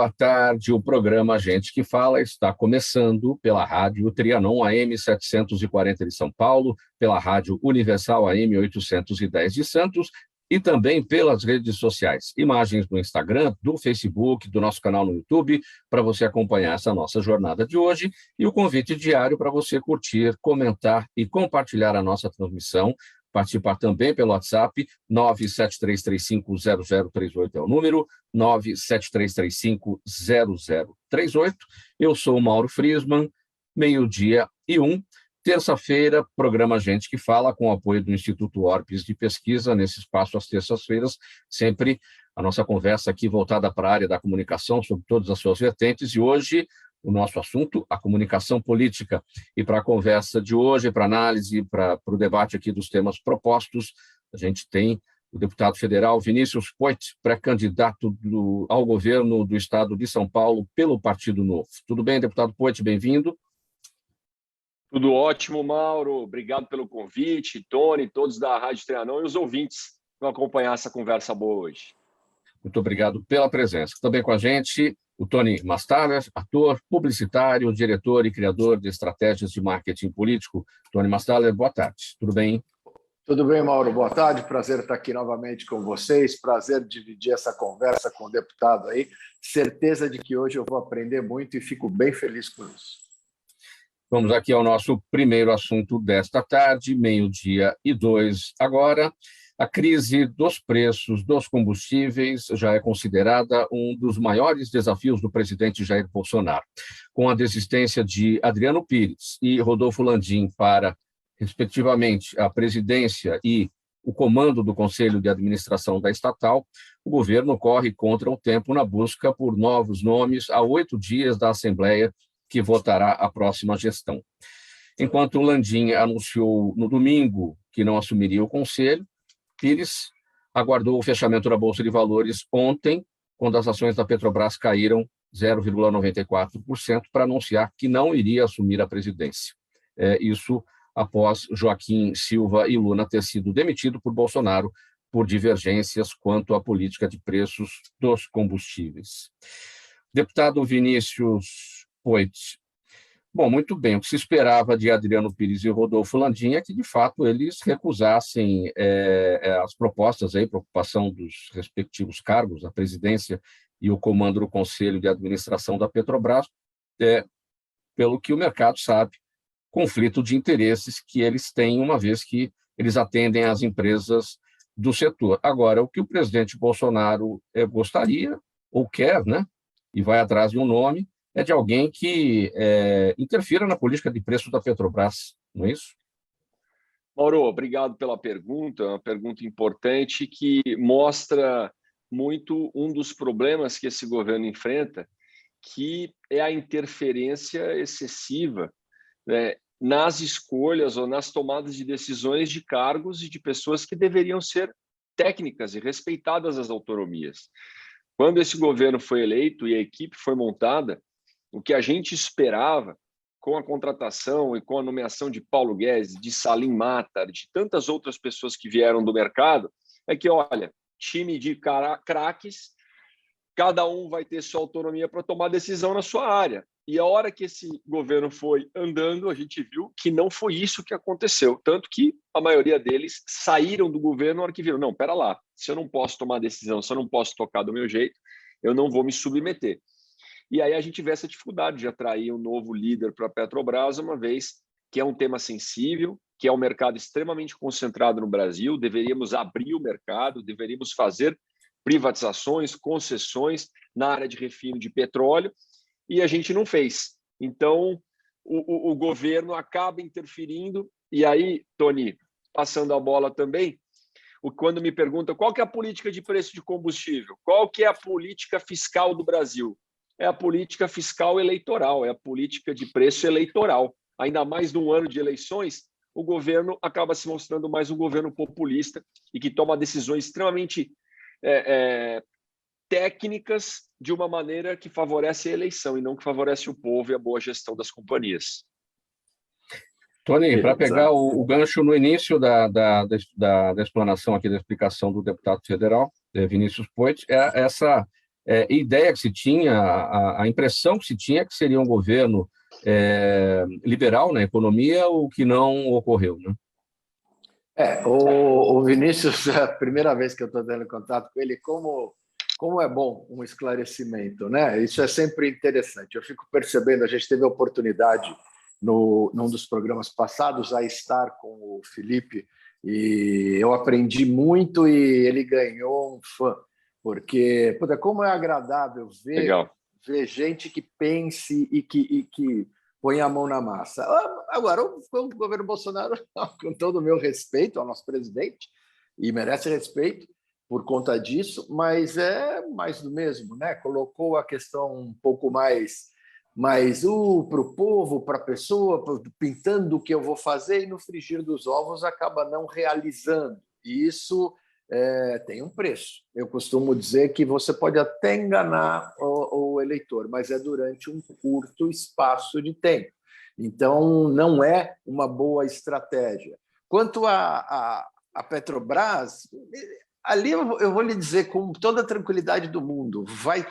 boa tarde. O programa Gente que Fala está começando pela Rádio Trianon AM 740 de São Paulo, pela Rádio Universal AM 810 de Santos e também pelas redes sociais. Imagens no Instagram, do Facebook, do nosso canal no YouTube, para você acompanhar essa nossa jornada de hoje e o convite diário para você curtir, comentar e compartilhar a nossa transmissão. Participar também pelo WhatsApp, 973350038 é o número, 973350038. Eu sou o Mauro Friesman, 12:01. Terça-feira, programa Gente que Fala, com o apoio do Instituto Orpes de Pesquisa, nesse espaço às terças-feiras, sempre a nossa conversa aqui voltada para a área da comunicação, sobre todas as suas vertentes, e hoje o nosso assunto, a comunicação política. E para a conversa de hoje, para análise, para o debate aqui dos temas propostos, a gente tem o deputado federal Vinícius Poit, pré-candidato ao governo do estado de São Paulo pelo Partido Novo. Tudo bem, deputado Poit? Bem-vindo. Tudo ótimo, Mauro. Obrigado pelo convite, Tony, todos da Rádio Trianon e os ouvintes que vão acompanhar essa conversa boa hoje. Muito obrigado pela presença. Também com a gente o Tony Mastaler, ator, publicitário, diretor e criador de estratégias de marketing político. Tony Mastaler, boa tarde. Tudo bem? Tudo bem, Mauro. Boa tarde. Prazer estar aqui novamente com vocês. Prazer dividir essa conversa com o deputado aí. Certeza de que hoje eu vou aprender muito e fico bem feliz com isso. Vamos aqui ao nosso primeiro assunto desta tarde, 12:02 agora. A crise dos preços dos combustíveis já é considerada um dos maiores desafios do presidente Jair Bolsonaro. Com a desistência de Adriano Pires e Rodolfo Landim para, respectivamente, a presidência e o comando do Conselho de Administração da estatal, o governo corre contra o tempo na busca por novos nomes a 8 dias da Assembleia, que votará a próxima gestão. Enquanto Landim anunciou no domingo que não assumiria o Conselho, Pires aguardou o fechamento da Bolsa de Valores ontem, quando as ações da Petrobras caíram 0,94%, para anunciar que não iria assumir a presidência. Isso após Joaquim Silva e Luna ter sido demitido por Bolsonaro por divergências quanto à política de preços dos combustíveis. Deputado Vinícius Poit. Bom, muito bem, o que se esperava de Adriano Pires e Rodolfo Landim é que, de fato, eles recusassem as propostas para ocupação dos respectivos cargos, a presidência e o comando do Conselho de Administração da Petrobras, pelo que o mercado sabe, conflito de interesses que eles têm, uma vez que eles atendem às empresas do setor. Agora, o que o presidente Bolsonaro gostaria, ou quer, né, e vai atrás de um nome, é de alguém que interfira na política de preço da Petrobras, não é isso? Mauro, obrigado pela pergunta, uma pergunta importante que mostra muito um dos problemas que esse governo enfrenta, que é a interferência excessiva, né, nas escolhas ou nas tomadas de decisões de cargos e de pessoas que deveriam ser técnicas e respeitadas as autonomias. Quando esse governo foi eleito e a equipe foi montada, o que a gente esperava, com a contratação e com a nomeação de Paulo Guedes, de Salim Matar, de tantas outras pessoas que vieram do mercado, é que, olha, time de craques, cada um vai ter sua autonomia para tomar decisão na sua área. E a hora que esse governo foi andando, a gente viu que não foi isso que aconteceu. Tanto que a maioria deles saíram do governo na hora que viram, não, pera lá, se eu não posso tomar decisão, se eu não posso tocar do meu jeito, eu não vou me submeter. E aí a gente vê essa dificuldade de atrair um novo líder para a Petrobras, uma vez que é um tema sensível, que é um mercado extremamente concentrado no Brasil, deveríamos abrir o mercado, deveríamos fazer privatizações, concessões na área de refino de petróleo, e a gente não fez. Então, o governo acaba interferindo, e aí, Tony, passando a bola também, quando me perguntam qual que é a política de preço de combustível, qual que é a política fiscal do Brasil, é a política fiscal eleitoral, é a política de preço eleitoral. Ainda mais num ano de eleições, o governo acaba se mostrando mais um governo populista e que toma decisões extremamente técnicas de uma maneira que favorece a eleição e não que favorece o povo e a boa gestão das companhias. Tony, para pegar o gancho no início da explanação aqui, da explicação do deputado federal, Vinícius Poit, essa ideia que se tinha, a impressão que se tinha que seria um governo liberal na economia, o que não ocorreu, né? O Vinícius, é a primeira vez que eu estou tendo contato com ele, como é bom um esclarecimento, né? Isso é sempre interessante. Eu fico percebendo, a gente teve a oportunidade num dos programas passados a estar com o Felipe e eu aprendi muito e ele ganhou um fã, porque como é agradável ver gente que pense e que põe a mão na massa. Agora, o governo Bolsonaro, com todo o meu respeito ao nosso presidente, e merece respeito por conta disso, mas é mais do mesmo, né? Colocou a questão um pouco mais para o povo, para a pessoa, pintando o que eu vou fazer, e no frigir dos ovos acaba não realizando. E isso tem um preço. Eu costumo dizer que você pode até enganar o eleitor, mas é durante um curto espaço de tempo. Então, não é uma boa estratégia. Quanto a Petrobras, ali eu vou lhe dizer com toda a tranquilidade do mundo, vai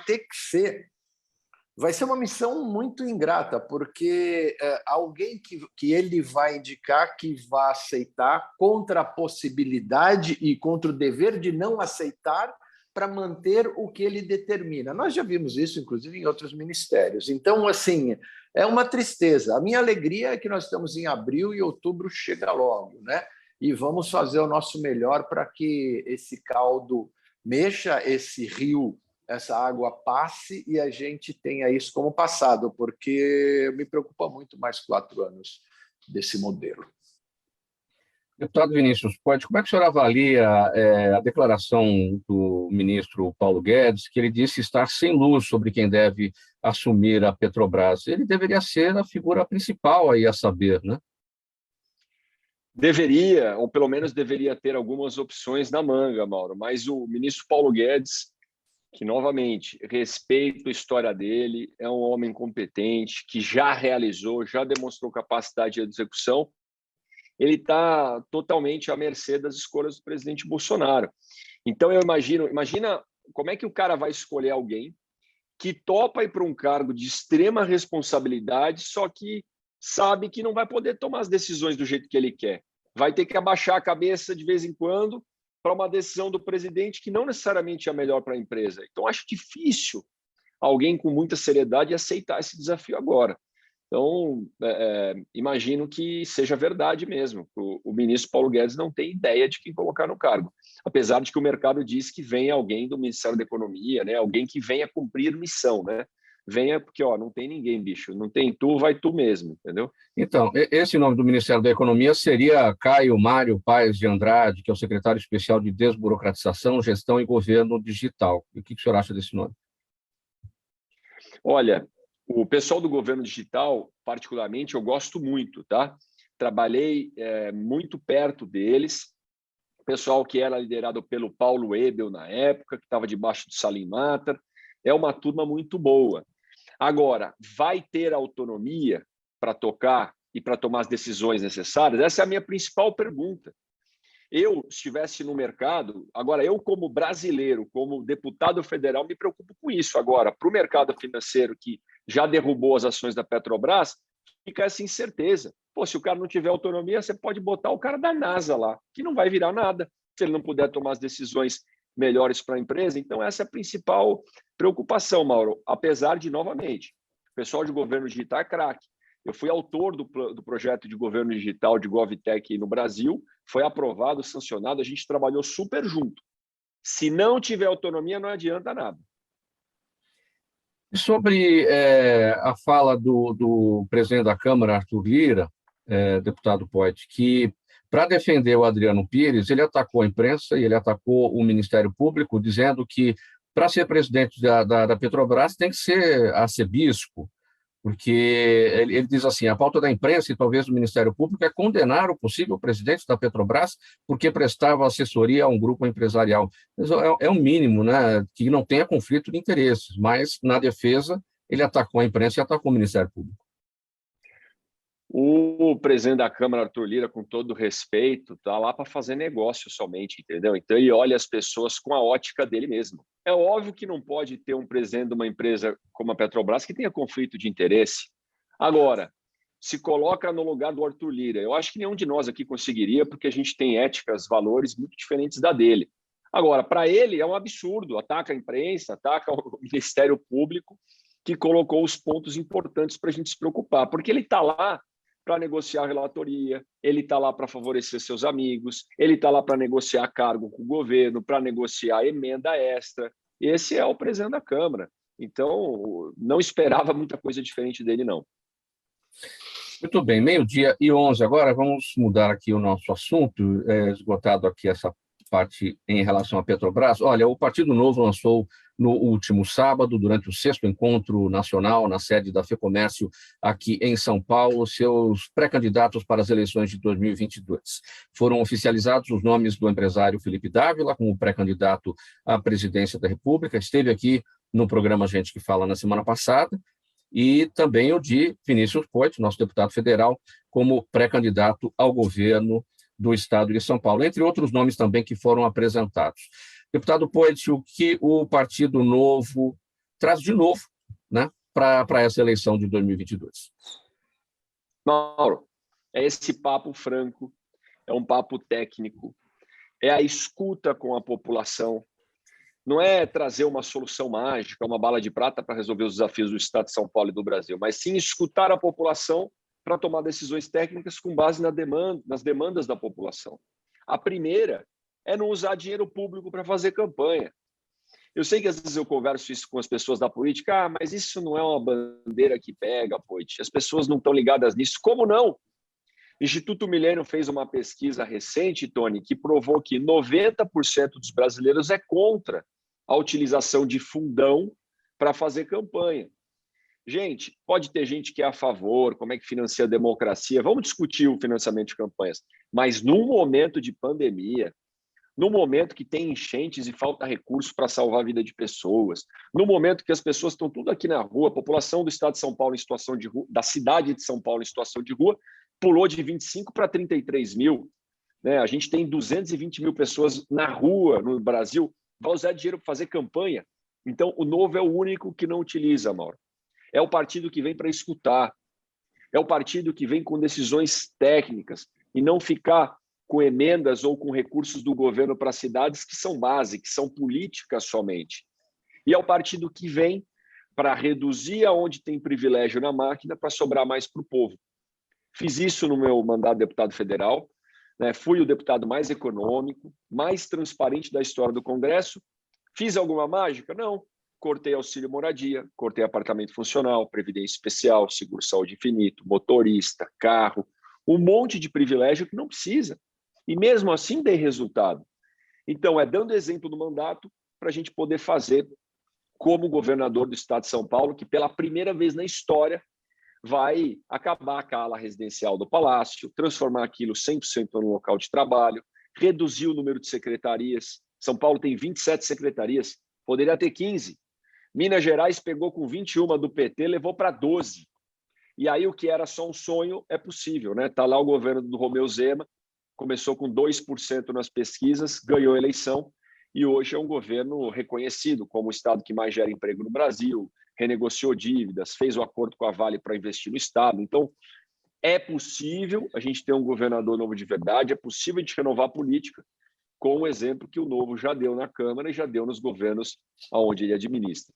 ser uma missão muito ingrata, porque alguém que ele vai indicar que vai aceitar contra a possibilidade e contra o dever de não aceitar para manter o que ele determina. Nós já vimos isso, inclusive, em outros ministérios. Então, assim, é uma tristeza. A minha alegria é que nós estamos em abril e outubro chega logo, né? E vamos fazer o nosso melhor para que esse caldo mexa, esse rio, essa água passe e a gente tenha isso como passado, porque me preocupa muito mais 4 anos desse modelo. Deputado Vinícius Poit, como é que o senhor avalia a declaração do ministro Paulo Guedes, que ele disse estar sem luz sobre quem deve assumir a Petrobras? Ele deveria ser a figura principal aí a saber, né? Deveria, ou pelo menos deveria ter algumas opções na manga, Mauro, mas o ministro Paulo Guedes, que, novamente, respeito a história dele, é um homem competente, que já realizou, já demonstrou capacidade de execução, ele está totalmente à mercê das escolhas do presidente Bolsonaro. Então, imagina como é que o cara vai escolher alguém que topa ir para um cargo de extrema responsabilidade, só que sabe que não vai poder tomar as decisões do jeito que ele quer. Vai ter que abaixar a cabeça de vez em quando para uma decisão do presidente que não necessariamente é a melhor para a empresa. Então, acho difícil alguém com muita seriedade aceitar esse desafio agora. Então, imagino que seja verdade mesmo. O ministro Paulo Guedes não tem ideia de quem colocar no cargo, apesar de que o mercado diz que vem alguém do Ministério da Economia, né? Alguém que venha cumprir missão, né? Venha porque não tem ninguém, bicho. Não tem tu, vai tu mesmo, entendeu? Então, esse nome do Ministério da Economia seria Caio Mário Paes de Andrade, que é o secretário especial de Desburocratização, Gestão e Governo Digital. E o que o senhor acha desse nome? Olha, o pessoal do governo digital, particularmente, eu gosto muito, tá? Trabalhei muito perto deles, o pessoal que era liderado pelo Paulo Ebel na época, que estava debaixo do Salim Matter, é uma turma muito boa. Agora, vai ter autonomia para tocar e para tomar as decisões necessárias? Essa é a minha principal pergunta. Eu, se estivesse no mercado, agora eu como brasileiro, como deputado federal, me preocupo com isso. Agora, para o mercado financeiro que já derrubou as ações da Petrobras, fica essa incerteza. Pô, se o cara não tiver autonomia, você pode botar o cara da NASA lá, que não vai virar nada, se ele não puder tomar as decisões melhores para a empresa. Então, essa é a principal preocupação, Mauro. Apesar de, novamente, o pessoal de governo digital é craque. Eu fui autor do projeto de governo digital de GovTech no Brasil, foi aprovado, sancionado, a gente trabalhou super junto. Se não tiver autonomia, não adianta nada. Sobre a fala do presidente da Câmara, Arthur Lira, deputado Poit, que, para defender o Adriano Pires, ele atacou a imprensa e ele atacou o Ministério Público, dizendo que, para ser presidente da Petrobras, tem que ser arcebispo, porque ele diz assim, a pauta da imprensa e talvez do Ministério Público é condenar o possível presidente da Petrobras porque prestava assessoria a um grupo empresarial. É um mínimo, né, que não tenha conflito de interesses, mas, na defesa, ele atacou a imprensa e atacou o Ministério Público. O presidente da Câmara, Arthur Lira, com todo respeito, está lá para fazer negócio somente, entendeu? Então, ele olha as pessoas com a ótica dele mesmo. É óbvio que não pode ter um presidente de uma empresa como a Petrobras que tenha conflito de interesse. Agora, se coloca no lugar do Arthur Lira. Eu acho que nenhum de nós aqui conseguiria, porque a gente tem éticas, valores muito diferentes da dele. Agora, para ele é um absurdo, ataca a imprensa, ataca o Ministério Público, que colocou os pontos importantes para a gente se preocupar, porque ele está lá para negociar a relatoria, ele está lá para favorecer seus amigos, ele está lá para negociar cargo com o governo, para negociar emenda extra. Esse é o presidente da Câmara. Então, não esperava muita coisa diferente dele, não. Muito bem, 12h11 agora, vamos mudar aqui o nosso assunto, esgotado aqui essa parte em relação à Petrobras. Olha, o Partido Novo lançou no último sábado, durante o 6º Encontro Nacional, na sede da FEComércio, aqui em São Paulo, seus pré-candidatos para as eleições de 2022. Foram oficializados os nomes do empresário Felipe Dávila como pré-candidato à presidência da República, esteve aqui no programa Gente que Fala na semana passada, e também o de Vinícius Poit, nosso deputado federal, como pré-candidato ao governo do Estado de São Paulo, entre outros nomes também que foram apresentados. Deputado Poit, o que o Partido Novo traz de novo, né, para essa eleição de 2022? Mauro, é esse papo franco, é um papo técnico, é a escuta com a população, não é trazer uma solução mágica, uma bala de prata para resolver os desafios do Estado de São Paulo e do Brasil, mas sim escutar a população para tomar decisões técnicas com base nas demandas da população. A primeira é não usar dinheiro público para fazer campanha. Eu sei que às vezes eu converso isso com as pessoas da política, mas isso não é uma bandeira que pega, Poit. As pessoas não estão ligadas nisso. Como não? O Instituto Milênio fez uma pesquisa recente, Tony, que provou que 90% dos brasileiros é contra a utilização de fundão para fazer campanha. Gente, pode ter gente que é a favor, como é que financia a democracia, vamos discutir o financiamento de campanhas, mas num momento de pandemia, num momento que tem enchentes e falta recurso para salvar a vida de pessoas, no momento que as pessoas estão tudo aqui na rua, a população do Estado de São Paulo em situação de rua, da cidade de São Paulo em situação de rua, pulou de 25 para 33 mil, né? A gente tem 220 mil pessoas na rua no Brasil, vai usar dinheiro para fazer campanha. Então, o Novo é o único que não utiliza, Mauro. É o partido que vem para escutar, é o partido que vem com decisões técnicas e não ficar com emendas ou com recursos do governo para cidades que são base, que são políticas somente. E é o partido que vem para reduzir aonde tem privilégio na máquina para sobrar mais para o povo. Fiz isso no meu mandato de deputado federal, né? Fui o deputado mais econômico, mais transparente da história do Congresso. Fiz alguma mágica? Não. Cortei auxílio moradia, cortei apartamento funcional, previdência especial, seguro-saúde infinito, motorista, carro, um monte de privilégio que não precisa. E mesmo assim dei resultado. Então, é dando exemplo do mandato para a gente poder fazer como governador do Estado de São Paulo, que pela primeira vez na história vai acabar com a ala residencial do Palácio, transformar aquilo 100% no local de trabalho, reduzir o número de secretarias. São Paulo tem 27 secretarias, poderia ter 15. Minas Gerais pegou com 21 do PT, levou para 12. E aí o que era só um sonho é possível, né? Está lá o governo do Romeu Zema, começou com 2% nas pesquisas, ganhou a eleição e hoje é um governo reconhecido como o estado que mais gera emprego no Brasil, renegociou dívidas, fez o acordo com a Vale para investir no estado. Então, é possível a gente ter um governador novo de verdade, é possível a gente renovar a política com o exemplo que o Novo já deu na Câmara e já deu nos governos onde ele administra.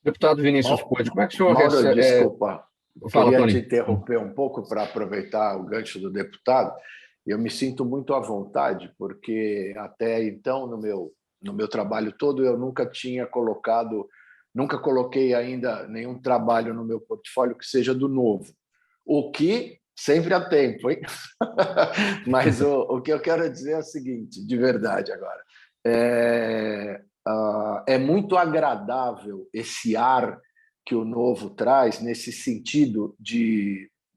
Deputado Vinícius Poit, como é que o senhor Mauro, recebe... desculpa, Fala, queria Tony. te interromper um pouco para aproveitar o gancho do deputado. Eu me sinto muito à vontade, porque até então, no meu trabalho todo, eu nunca coloquei ainda nenhum trabalho no meu portfólio que seja do Novo. O que sempre há tempo, hein? Mas o que eu quero dizer é o seguinte, de verdade agora. É muito agradável esse ar que o Novo traz nesse sentido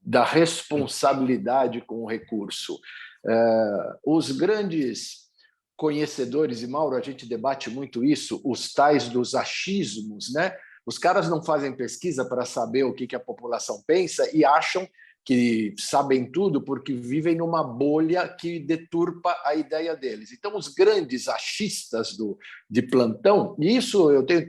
da responsabilidade com o recurso. Os grandes conhecedores, e Mauro, a gente debate muito isso, os tais dos achismos, né? Os caras não fazem pesquisa para saber o que a população pensa e acham que sabem tudo porque vivem numa bolha que deturpa a ideia deles. Então, os grandes achistas de plantão, e isso eu tenho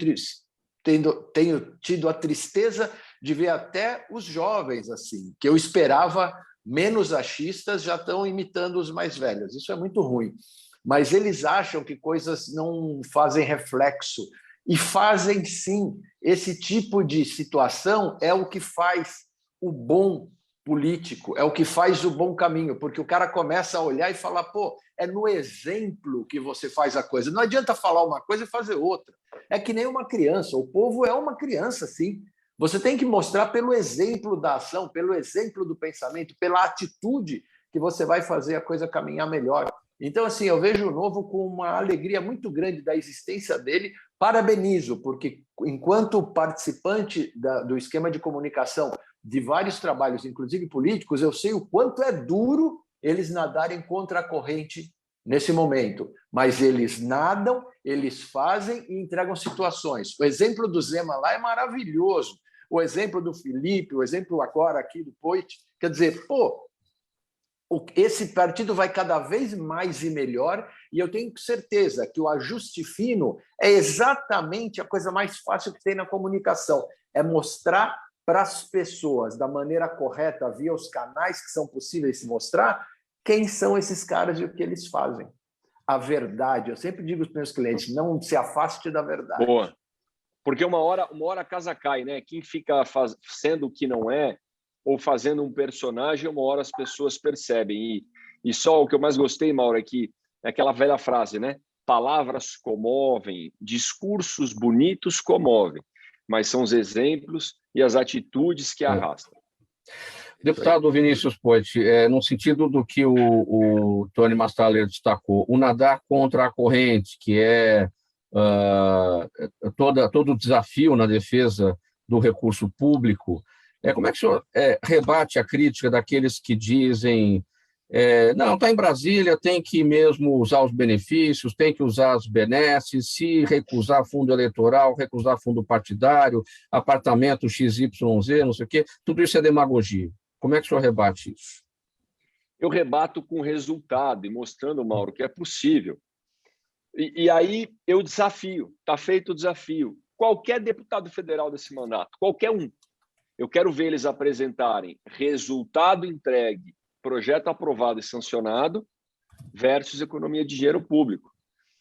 tido a tristeza de ver até os jovens assim, que eu esperava menos achistas, já estão imitando os mais velhos. Isso é muito ruim. Mas eles acham que coisas não fazem reflexo. E fazem sim. Esse tipo de situação é o que faz o bom político, é o que faz o bom caminho, porque o cara começa a olhar e falar, pô, é no exemplo que você faz a coisa. Não adianta falar uma coisa e fazer outra. É que nem uma criança. O povo é uma criança, sim. Você tem que mostrar pelo exemplo da ação, pelo exemplo do pensamento, pela atitude que você vai fazer a coisa caminhar melhor. Então, assim, eu vejo o Novo com uma alegria muito grande da existência dele. Parabenizo, porque enquanto participante do esquema de comunicação de vários trabalhos, inclusive políticos, eu sei o quanto é duro eles nadarem contra a corrente nesse momento. Mas eles nadam, eles fazem e entregam situações. O exemplo do Zema lá é maravilhoso. O exemplo do Felipe, o exemplo agora aqui do Poit. Quer dizer, pô, esse partido vai cada vez mais e melhor, e eu tenho certeza que o ajuste fino é exatamente a coisa mais fácil que tem na comunicação, é mostrar para as pessoas, da maneira correta, via os canais que são possíveis se mostrar, quem são esses caras e o que eles fazem. A verdade, eu sempre digo aos meus clientes, não se afaste da verdade. Boa. Porque uma hora a casa cai, né? Quem fica sendo o que não é, ou fazendo um personagem, uma hora as pessoas percebem. E só o que eu mais gostei, Mauro, é que é aquela velha frase, né? Palavras comovem, discursos bonitos comovem, mas são os exemplos e as atitudes que arrastam. Deputado Vinícius Poit, no sentido do que o Tony Mastaler destacou, o nadar contra a corrente, que é todo o desafio na defesa do recurso público, como é que o senhor rebate a crítica daqueles que dizem não, está em Brasília, tem que mesmo usar os benefícios, tem que usar as benesses, se recusar fundo eleitoral, recusar fundo partidário, apartamento XYZ, não sei o quê, tudo isso é demagogia. Como é que o senhor rebate isso? Eu rebato com resultado e mostrando, Mauro, que é possível. E aí eu desafio, está feito o desafio. Qualquer deputado federal desse mandato, qualquer um, eu quero ver eles apresentarem resultado entregue, projeto aprovado e sancionado versus economia de dinheiro público.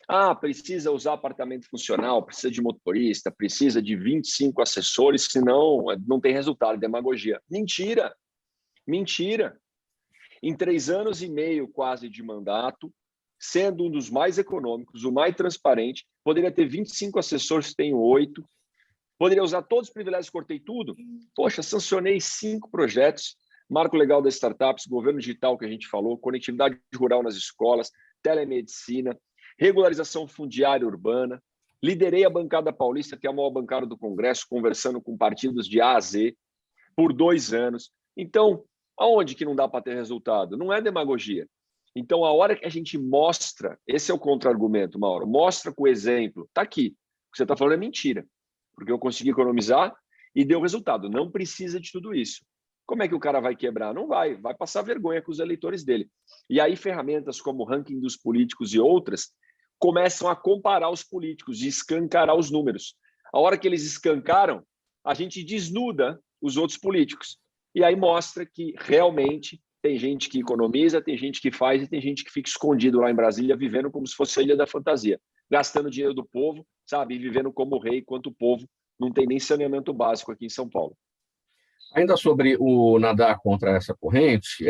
Ah, precisa usar apartamento funcional, precisa de motorista, precisa de 25 assessores, senão não tem resultado, demagogia. Mentira! Mentira! Em 3 anos e meio quase de mandato, sendo um dos mais econômicos, o mais transparente, poderia ter 25 assessores, tenho 8, poderia usar todos os privilégios, cortei tudo. Poxa, sancionei 5 projetos, marco legal das startups, governo digital que a gente falou, conectividade rural nas escolas, telemedicina, regularização fundiária urbana, liderei a bancada paulista, que é a maior bancada do Congresso, conversando com partidos de A a Z, por 2 anos. Então, aonde que não dá para ter resultado? Não é demagogia. Então, a hora que a gente mostra, esse é o contra-argumento, Mauro, mostra com o exemplo, está aqui, o que você está falando é mentira, porque eu consegui economizar e deu resultado, não precisa de tudo isso. Como é que o cara vai quebrar? Não vai passar vergonha com os eleitores dele. E aí ferramentas como o ranking dos políticos e outras começam a comparar os políticos e escancarar os números. A hora que eles escancaram, a gente desnuda os outros políticos. E aí mostra que realmente tem gente que economiza, tem gente que faz e tem gente que fica escondido lá em Brasília, vivendo como se fosse a ilha da fantasia, gastando dinheiro do povo, sabe, e vivendo como rei, enquanto o povo não tem nem saneamento básico aqui em São Paulo. Ainda sobre o nadar contra essa corrente,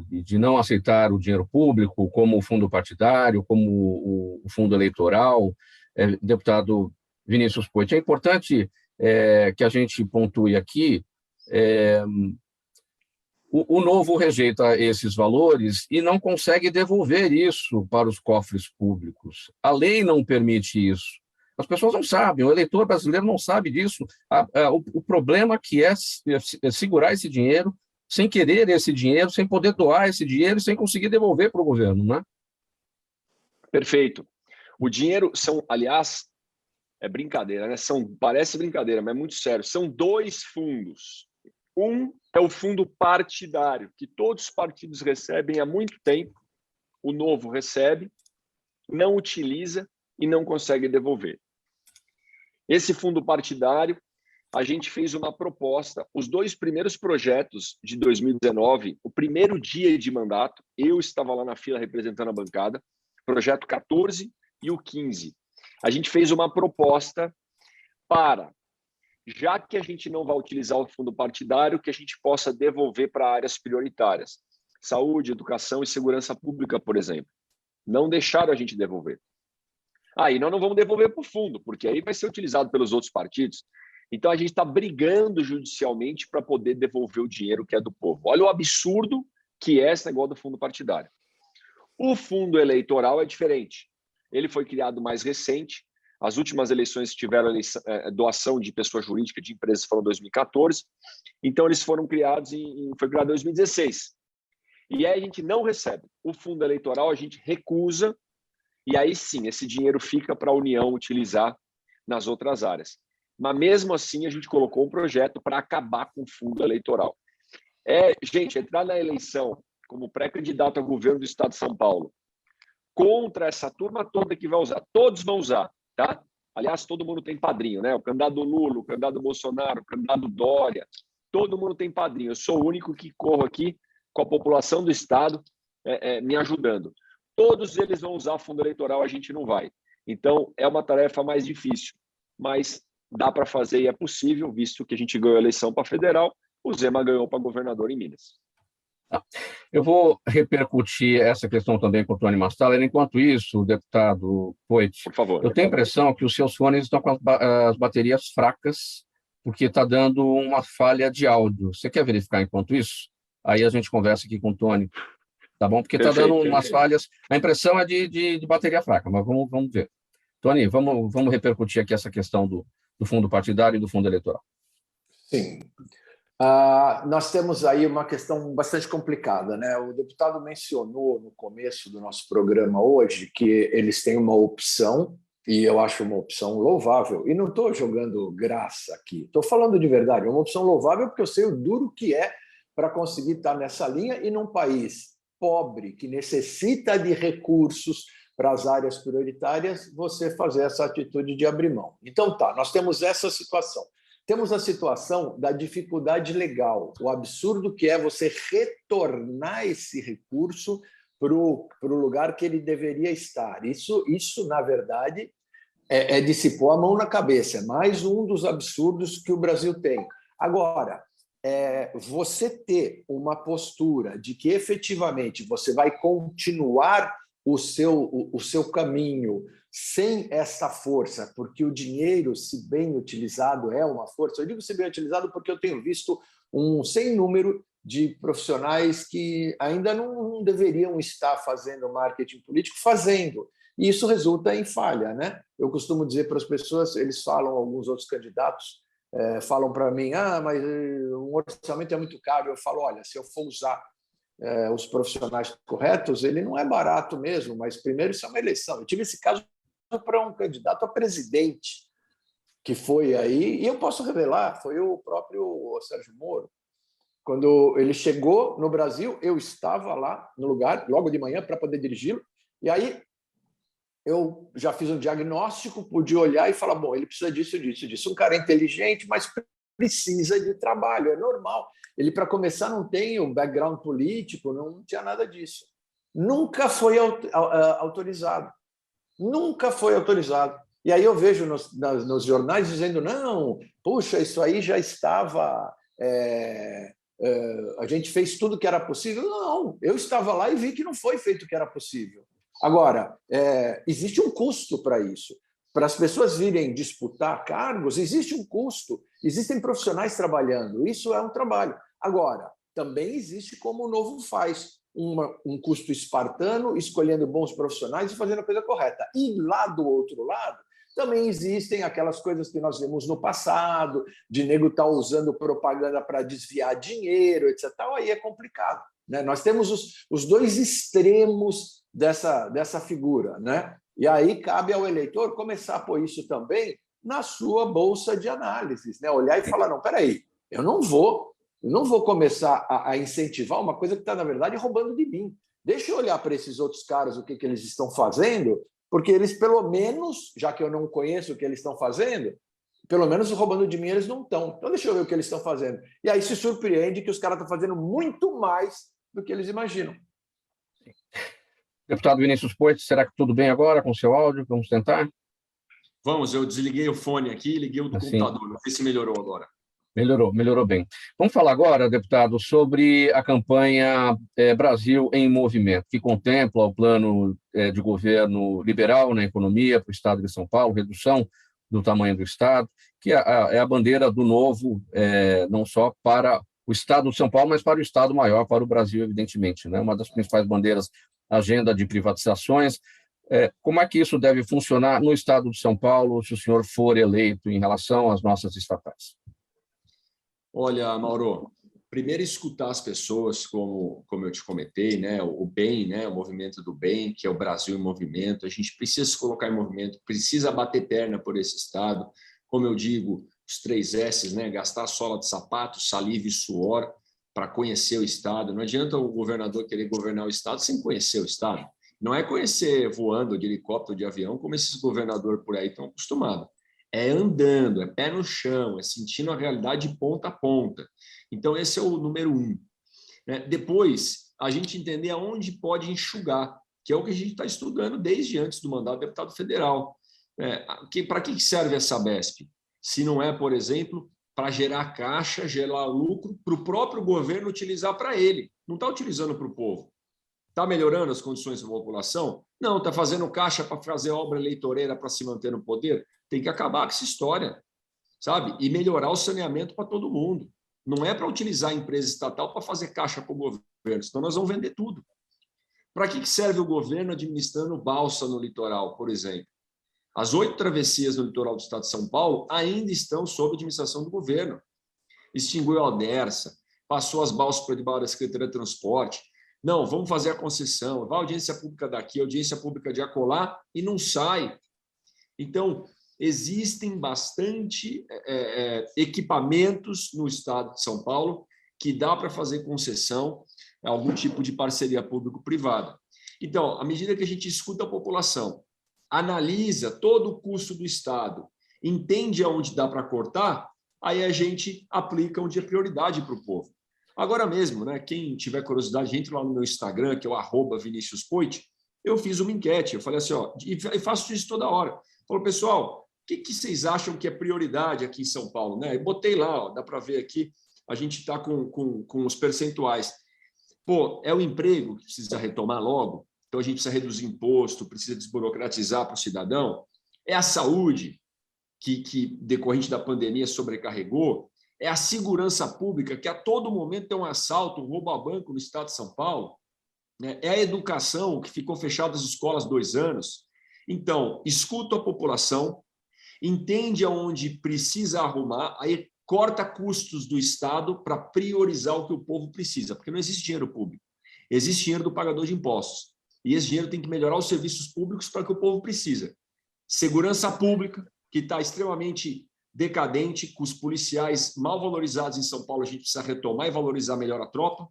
de não aceitar o dinheiro público como o fundo partidário, como o fundo eleitoral, deputado Vinícius Poit, é importante que a gente pontue aqui, o Novo rejeita esses valores e não consegue devolver isso para os cofres públicos. A lei não permite isso. As pessoas não sabem, o eleitor brasileiro não sabe disso. O problema que é segurar esse dinheiro, sem querer esse dinheiro, sem poder doar esse dinheiro e sem conseguir devolver para o governo, né? Perfeito. O dinheiro são, aliás, é brincadeira, né? Parece brincadeira, mas é muito sério. São 2 fundos. Um é o fundo partidário, que todos os partidos recebem há muito tempo, o Novo recebe, não utiliza e não consegue devolver. Esse fundo partidário, a gente fez uma proposta, os 2 primeiros projetos de 2019, o primeiro dia de mandato, eu estava lá na fila representando a bancada, projeto 14 e o 15. A gente fez uma proposta para, já que a gente não vai utilizar o fundo partidário, que a gente possa devolver para áreas prioritárias. Saúde, educação e segurança pública, por exemplo. Não deixaram a gente devolver. E nós não vamos devolver para o fundo, porque aí vai ser utilizado pelos outros partidos. Então, a gente está brigando judicialmente para poder devolver o dinheiro que é do povo. Olha o absurdo que é esse negócio do fundo partidário. O fundo eleitoral é diferente. Ele foi criado mais recente. As últimas eleições tiveram doação de pessoa jurídica, de empresas, foram em 2014. Então, eles foram criados foi criado em 2016. E aí a gente não recebe. O fundo eleitoral a gente recusa, e aí sim, esse dinheiro fica para a União utilizar nas outras áreas. Mas mesmo assim, a gente colocou um projeto para acabar com o fundo eleitoral. Gente, entrar na eleição como pré-candidato a governo do Estado de São Paulo, contra essa turma toda que vai usar, todos vão usar, tá? Aliás, todo mundo tem padrinho, né? O candidato Lula, o candidato Bolsonaro, o candidato Dória, todo mundo tem padrinho. Eu sou o único que corro aqui com a população do Estado me ajudando. Todos eles vão usar fundo eleitoral, a gente não vai. Então, é uma tarefa mais difícil, mas dá para fazer e é possível, visto que a gente ganhou a eleição para federal, o Zema ganhou para governador em Minas. Eu vou repercutir essa questão também com o Tony Mastaller. Enquanto isso, deputado Poit, por favor, eu tenho a impressão que os seus fones estão com as baterias fracas, porque está dando uma falha de áudio. Você quer verificar enquanto isso? Aí a gente conversa aqui com o Tony, tá bom? Porque está dando umas falhas. A impressão é de bateria fraca, mas vamos ver. Tony, vamos repercutir aqui essa questão do fundo partidário e do fundo eleitoral. Sim. Nós temos aí uma questão bastante complicada, né? O deputado mencionou no começo do nosso programa hoje que eles têm uma opção, e eu acho uma opção louvável, e não estou jogando graça aqui, estou falando de verdade, é uma opção louvável porque eu sei o duro que é para conseguir estar nessa linha e num país pobre, que necessita de recursos para as áreas prioritárias, você fazer essa atitude de abrir mão. Então nós temos essa situação. Temos a situação da dificuldade legal, o absurdo que é você retornar esse recurso para o lugar que ele deveria estar. Isso na verdade, é de se pôr a mão na cabeça. É mais um dos absurdos que o Brasil tem. Agora, você ter uma postura de que efetivamente você vai continuar o seu caminho sem essa força, porque o dinheiro, se bem utilizado, é uma força. Eu digo se bem utilizado porque eu tenho visto um sem número de profissionais que ainda não deveriam estar fazendo marketing político, fazendo. E isso resulta em falha, né? Eu costumo dizer para as pessoas, eles falam, alguns outros candidatos, falam para mim, mas um orçamento é muito caro. Eu falo, olha, se eu for usar os profissionais corretos, ele não é barato mesmo, mas primeiro isso é uma eleição. Eu tive esse caso para um candidato a presidente, que foi aí, e eu posso revelar, foi o próprio Sérgio Moro. Quando ele chegou no Brasil, eu estava lá no lugar, logo de manhã, para poder dirigi-lo, e aí eu já fiz um diagnóstico, pude olhar e falar, bom, ele precisa disso, disso, disso. Um cara inteligente, mas precisa de trabalho, é normal. Ele, para começar, não tem um background político, não tinha nada disso. Nunca foi autorizado. Nunca foi autorizado. E aí eu vejo nos jornais dizendo, não, puxa, isso aí já estava... a gente fez tudo que era possível. Não, eu estava lá e vi que não foi feito o que era possível. Agora, existe um custo para isso. Para as pessoas virem disputar cargos, existe um custo. Existem profissionais trabalhando. Isso é um trabalho. Agora, também existe como o Novo faz, um custo espartano, escolhendo bons profissionais e fazendo a coisa correta. E lá do outro lado, também existem aquelas coisas que nós vimos no passado, de nego estar usando propaganda para desviar dinheiro, etc. Aí é complicado, né? Nós temos os dois extremos dessa figura, né? E aí cabe ao eleitor começar a pôr isso também na sua bolsa de análises, né? Olhar e falar, não, espera aí, eu não vou Eu não vou começar a incentivar uma coisa que está, na verdade, roubando de mim. Deixa eu olhar para esses outros caras, o que eles estão fazendo, porque eles, pelo menos, já que eu não conheço o que eles estão fazendo, pelo menos roubando de mim eles não estão. Então, deixa eu ver o que eles estão fazendo. E aí se surpreende que os caras estão fazendo muito mais do que eles imaginam. Deputado Vinícius Poit, será que tudo bem agora com o seu áudio? Vamos tentar? Vamos, eu desliguei o fone aqui e liguei o do computador. Não sei se melhorou agora. Melhorou bem. Vamos falar agora, deputado, sobre a campanha Brasil em Movimento, que contempla o plano de governo liberal na economia para o Estado de São Paulo, redução do tamanho do Estado, que é a bandeira do novo, não só para o Estado de São Paulo, mas para o Estado maior, para o Brasil, evidentemente, né? Uma das principais bandeiras, a agenda de privatizações. Como é que isso deve funcionar no Estado de São Paulo, se o senhor for eleito, em relação às nossas estatais? Olha, Mauro, primeiro escutar as pessoas, como eu te comentei, né? O bem, né? O movimento do bem, que é o Brasil em movimento. A gente precisa se colocar em movimento, precisa bater perna por esse Estado. Como eu digo, os 3 S's, né? Gastar a sola de sapato, saliva e suor para conhecer o Estado. Não adianta o governador querer governar o Estado sem conhecer o Estado. Não é conhecer voando de helicóptero, de avião, como esses governadores por aí estão acostumados. É andando, é pé no chão, é sentindo a realidade de ponta a ponta. Então, esse é o número 1. Depois, a gente entender aonde pode enxugar, que é o que a gente está estudando desde antes do mandato do deputado federal. Para que serve a Sabesp? Se não é, por exemplo, para gerar caixa, gerar lucro para o próprio governo utilizar para ele. Não está utilizando para o povo. Está melhorando as condições da população? Não, está fazendo caixa para fazer obra eleitoreira para se manter no poder? Tem que acabar com essa história, sabe? E melhorar o saneamento para todo mundo. Não é para utilizar a empresa estatal para fazer caixa para o governo, senão nós vamos vender tudo. Para que serve o governo administrando balsa no litoral, por exemplo? As 8 travessias no litoral do estado de São Paulo ainda estão sob administração do governo. Extinguiu a Aldersa, passou as balsas para debaixo da Secretaria de Transporte. Não, vamos fazer a concessão, vai audiência pública daqui, audiência pública de acolá, e não sai. Então, existem bastante equipamentos no estado de São Paulo que dá para fazer concessão, algum tipo de parceria público-privada. Então, à medida que a gente escuta a população, analisa todo o custo do Estado, entende aonde dá para cortar, aí a gente aplica onde é prioridade para o povo. Agora mesmo, né, quem tiver curiosidade, entre lá no meu Instagram, que é o @ViniciusPoit, eu fiz uma enquete, eu falei assim, e faço isso toda hora. Falou, pessoal, o que vocês acham que é prioridade aqui em São Paulo? Né? Eu botei lá, dá para ver aqui, a gente está com os percentuais. Pô, é o emprego que precisa retomar logo, então a gente precisa reduzir imposto, precisa desburocratizar para o cidadão. É a saúde, que decorrente da pandemia sobrecarregou. É a segurança pública, que a todo momento tem um assalto, um roubo a banco no estado de São Paulo. É a educação, que ficou fechada as escolas 2 anos. Então, escuta a população, entende aonde precisa arrumar, aí corta custos do Estado para priorizar o que o povo precisa, porque não existe dinheiro público, existe dinheiro do pagador de impostos. E esse dinheiro tem que melhorar os serviços públicos para que o povo precisa. Segurança pública, que está extremamente decadente, com os policiais mal valorizados em São Paulo, a gente precisa retomar e valorizar melhor a tropa.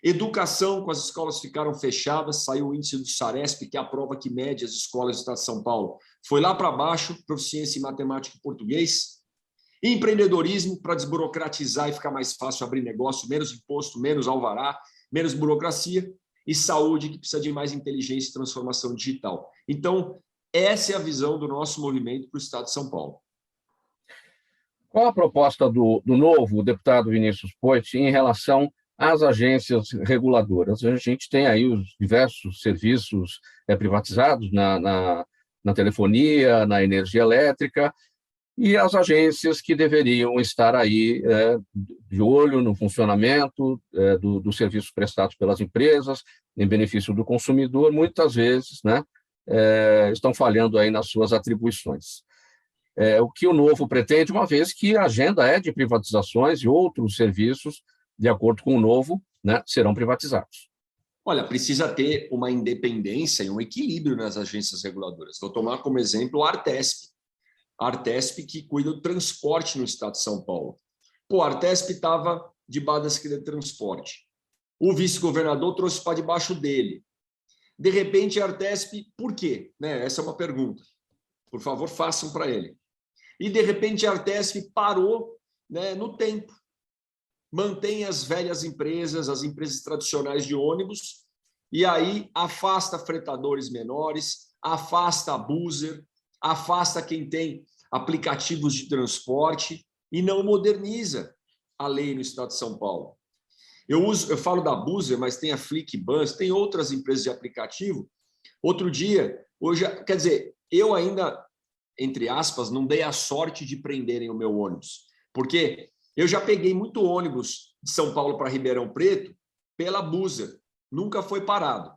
Educação, com as escolas ficaram fechadas, saiu o índice do Saresp, que é a prova que mede as escolas do estado de São Paulo. Foi lá para baixo, proficiência em matemática e português. Empreendedorismo, para desburocratizar e ficar mais fácil abrir negócio, menos imposto, menos alvará, menos burocracia. E saúde, que precisa de mais inteligência e transformação digital. Então, essa é a visão do nosso movimento para o estado de São Paulo. Qual a proposta do novo deputado Vinícius Poit em relação às agências reguladoras? A gente tem aí os diversos serviços privatizados na telefonia, na energia elétrica, e as agências que deveriam estar aí de olho no funcionamento dos serviços prestados pelas empresas, em benefício do consumidor, muitas vezes, né, estão falhando aí nas suas atribuições. O que o novo pretende, uma vez que a agenda é de privatizações e outros serviços, de acordo com o novo, né, serão privatizados. Olha, precisa ter uma independência e um equilíbrio nas agências reguladoras. Vou tomar como exemplo a Artesp. A Artesp, que cuida do transporte no estado de São Paulo. Pô, a Artesp estava debaixo da Secretaria de Transporte. O vice-governador trouxe para debaixo dele. De repente, a Artesp, por quê? Né? Essa é uma pergunta. Por favor, façam para ele. E, de repente, a Artesp parou, né, no tempo. Mantém as velhas empresas, as empresas tradicionais de ônibus, e aí afasta fretadores menores, afasta a Buser, afasta quem tem aplicativos de transporte e não moderniza a lei no estado de São Paulo. Eu falo da Buser, mas tem a Flixbus, tem outras empresas de aplicativo. Outro dia, hoje, quer dizer, eu ainda, entre aspas, não dei a sorte de prenderem o meu ônibus, porque eu já peguei muito ônibus de São Paulo para Ribeirão Preto pela Buser, nunca foi parado.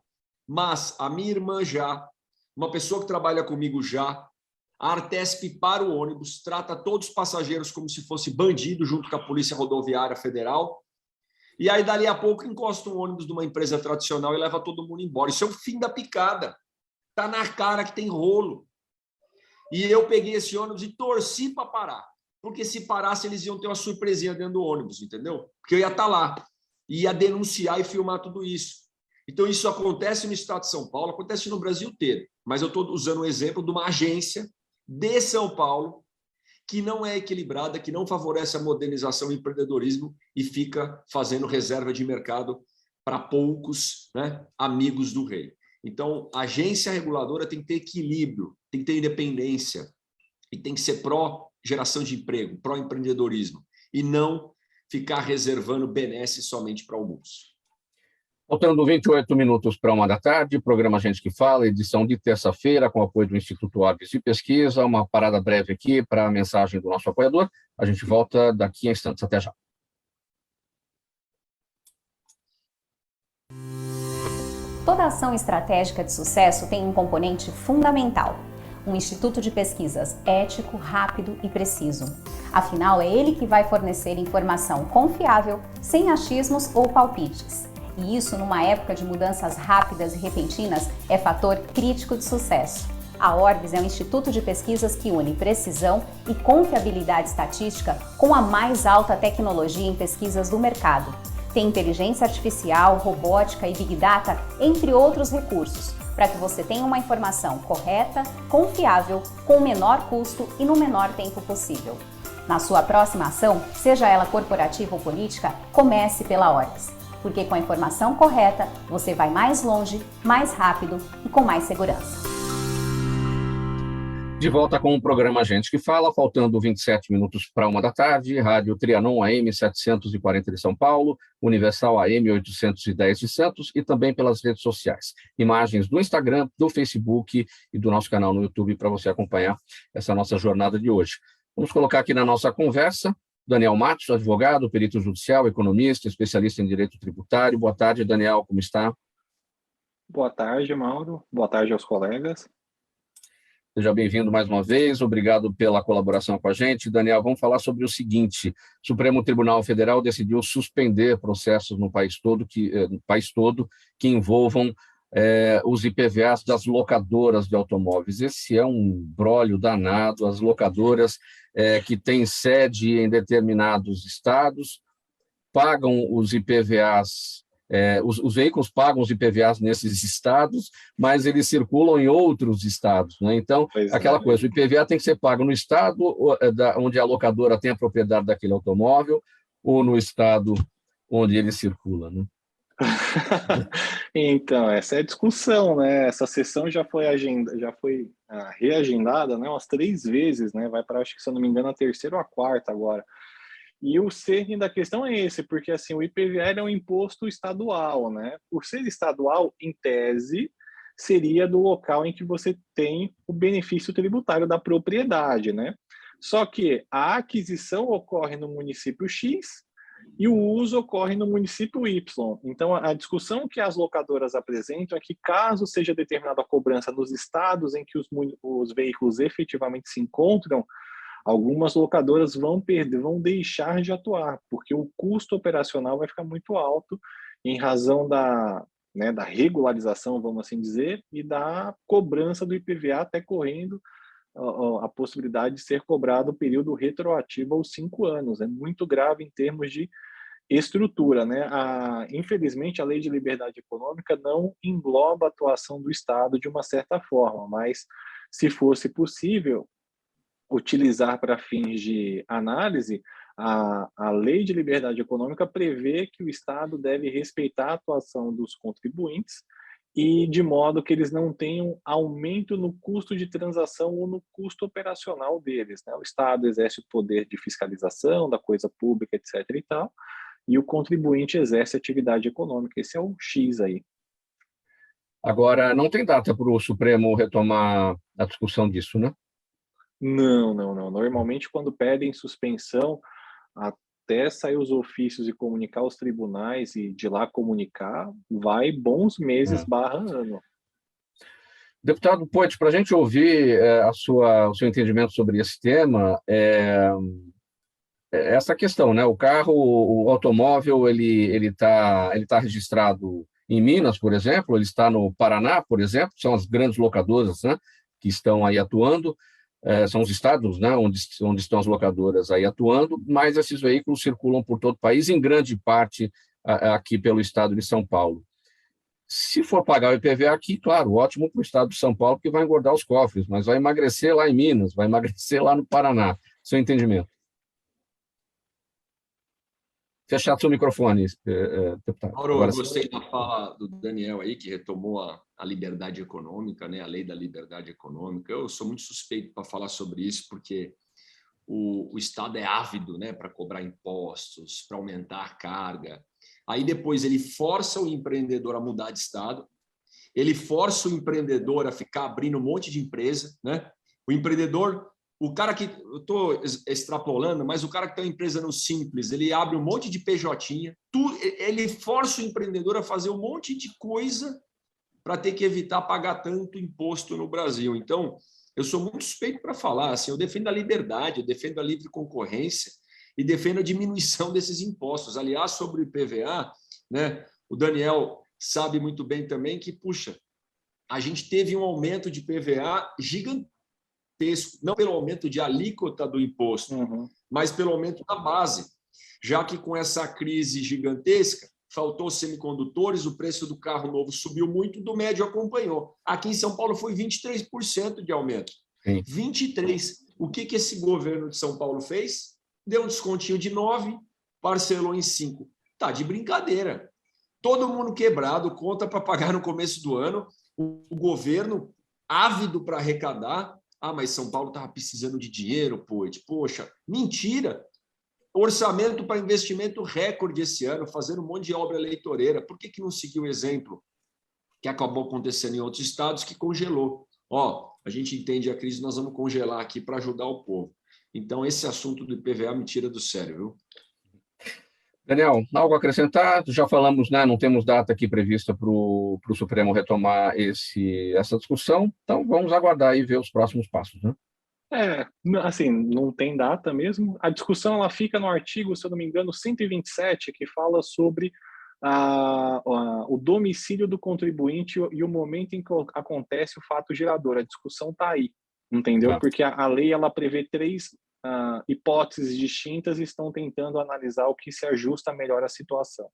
Mas a minha irmã já, uma pessoa que trabalha comigo já, a Artesp para o ônibus, trata todos os passageiros como se fosse bandido junto com a Polícia Rodoviária Federal, e aí dali a pouco encosta um ônibus de uma empresa tradicional e leva todo mundo embora. Isso é o fim da picada. Está na cara que tem rolo. E eu peguei esse ônibus e torci para parar. Porque se parasse, eles iam ter uma surpresinha dentro do ônibus, entendeu? Porque eu ia estar lá, ia denunciar e filmar tudo isso. Então, isso acontece no estado de São Paulo, acontece no Brasil inteiro. Mas eu estou usando o exemplo de uma agência de São Paulo que não é equilibrada, que não favorece a modernização e empreendedorismo e fica fazendo reserva de mercado para poucos, né, amigos do rei. Então, a agência reguladora tem que ter equilíbrio, tem que ter independência e tem que ser pró-geração de emprego, pró-empreendedorismo e não ficar reservando benesses somente para alguns. Faltando 28 minutos para 1 da tarde, programa Gente que Fala, edição de terça-feira, com apoio do Instituto Orbis de Pesquisa. Uma parada breve aqui para a mensagem do nosso apoiador. A gente volta daqui a instantes. Até já. Toda ação estratégica de sucesso tem um componente fundamental: um instituto de pesquisas ético, rápido e preciso. Afinal, é ele que vai fornecer informação confiável, sem achismos ou palpites. E isso, numa época de mudanças rápidas e repentinas, é fator crítico de sucesso. A Orbis é um instituto de pesquisas que une precisão e confiabilidade estatística com a mais alta tecnologia em pesquisas do mercado. Tem inteligência artificial, robótica e Big Data, entre outros recursos, para que você tenha uma informação correta, confiável, com o menor custo e no menor tempo possível. Na sua próxima ação, seja ela corporativa ou política, comece pela Orbis. Porque com a informação correta, você vai mais longe, mais rápido e com mais segurança. De volta com o programa Gente que Fala, faltando 27 minutos para 1 da tarde, Rádio Trianon AM 740 de São Paulo, Universal AM 810 de Santos e também pelas redes sociais. Imagens do Instagram, do Facebook e do nosso canal no YouTube para você acompanhar essa nossa jornada de hoje. Vamos colocar aqui na nossa conversa Daniel Matos, advogado, perito judicial, economista, especialista em direito tributário. Boa tarde, Daniel, como está? Boa tarde, Mauro. Boa tarde aos colegas. Seja bem-vindo mais uma vez, obrigado pela colaboração com a gente. Daniel, vamos falar sobre o seguinte: o Supremo Tribunal Federal decidiu suspender processos no país todo que envolvam os IPVAs das locadoras de automóveis. Esse é um brolho danado. As locadoras que têm sede em determinados estados pagam os IPVAs, os veículos pagam os IPVAs nesses estados, mas eles circulam em outros estados, né? Então, aquela coisa, o IPVA tem que ser pago no estado onde a locadora tem a propriedade daquele automóvel ou no estado onde ele circula, né? Então, essa é a discussão, né? Essa sessão já foi reagendada, né, umas 3 vezes, né? Vai para, acho que, se eu não me engano, a 3ª ou a 4ª agora. E o cerne da questão é esse, porque assim, o IPVA é um imposto estadual, né? Por ser estadual, em tese, seria do local em que você tem o benefício tributário da propriedade, né? Só que a aquisição ocorre no município X e o uso ocorre no município Y. Então, a discussão que as locadoras apresentam é que, caso seja determinada a cobrança nos estados em que os veículos efetivamente se encontram, algumas locadoras vão deixar de atuar, porque o custo operacional vai ficar muito alto em razão da regularização, vamos assim dizer, e da cobrança do IPVA até correndo a possibilidade de ser cobrado o período retroativo aos 5 anos. É muito grave em termos de estrutura, né? Infelizmente, a Lei de Liberdade Econômica não engloba a atuação do Estado de uma certa forma, mas se fosse possível utilizar para fins de análise, a Lei de Liberdade Econômica prevê que o Estado deve respeitar a atuação dos contribuintes e de modo que eles não tenham aumento no custo de transação ou no custo operacional deles, né? O Estado exerce o poder de fiscalização da coisa pública, etc. e tal, e o contribuinte exerce atividade econômica. Esse é o X aí. Agora, não tem data para o Supremo retomar a discussão disso, né? Não. Normalmente, quando pedem suspensão, até sair os ofícios e comunicar aos tribunais e de lá comunicar, vai bons meses / ano. Deputado Poit, para a gente ouvir o seu entendimento sobre esse tema, essa questão, né? O carro, o automóvel, ele tá registrado em Minas, por exemplo, ele está no Paraná, por exemplo, são as grandes locadoras, né, que estão aí atuando, são os estados, né, onde estão as locadoras aí atuando, mas esses veículos circulam por todo o país, em grande parte aqui pelo estado de São Paulo. Se for pagar o IPVA aqui, claro, ótimo para o estado de São Paulo, porque vai engordar os cofres, mas vai emagrecer lá em Minas, vai emagrecer lá no Paraná. Seu entendimento? Fechar seu microfone, deputado. Mauro, eu gostei da fala do Daniel aí, que retomou a liberdade econômica, né, a lei da liberdade econômica. Eu sou muito suspeito para falar sobre isso, porque o Estado é ávido, né, para cobrar impostos, para aumentar a carga. Aí depois ele força o empreendedor a mudar de estado, ele força o empreendedor a ficar abrindo um monte de empresa, né? O empreendedor, o cara que, eu estou extrapolando, mas o cara que tem uma empresa no Simples, ele abre um monte de PJ, ele força o empreendedor a fazer um monte de coisa para ter que evitar pagar tanto imposto no Brasil. Então, eu sou muito suspeito para falar, assim, eu defendo a liberdade, eu defendo a livre concorrência e defendo a diminuição desses impostos. Aliás, sobre o IPVA, né, o Daniel sabe muito bem também que, puxa, a gente teve um aumento de IPVA gigantesco, não pelo aumento de alíquota do imposto, mas pelo aumento da base, já que com essa crise gigantesca, faltou semicondutores, o preço do carro novo subiu muito, do médio acompanhou. Aqui em São Paulo foi 23% de aumento. Sim. 23%. O que esse governo de São Paulo fez? Deu um descontinho de 9%, parcelou em 5%. Tá de brincadeira. Todo mundo quebrado, conta para pagar no começo do ano, o governo ávido para arrecadar. Ah, mas São Paulo estava precisando de dinheiro, poxa, mentira. Orçamento para investimento recorde esse ano, fazendo um monte de obra eleitoreira. Por que não seguiu o exemplo que acabou acontecendo em outros estados, que congelou? A gente entende a crise, nós vamos congelar aqui para ajudar o povo. Então, esse assunto do IPVA me tira do sério, viu? Daniel, algo a acrescentar? Já falamos, né? Não temos data aqui prevista para o Supremo retomar essa discussão, então vamos aguardar e ver os próximos passos, né? Assim, não tem data mesmo. A discussão ela fica no artigo, se eu não me engano, 127, que fala sobre o domicílio do contribuinte e o momento em que acontece o fato gerador. A discussão está aí, entendeu? Porque a lei ela prevê 3 hipóteses distintas e estão tentando analisar o que se ajusta melhor à situação.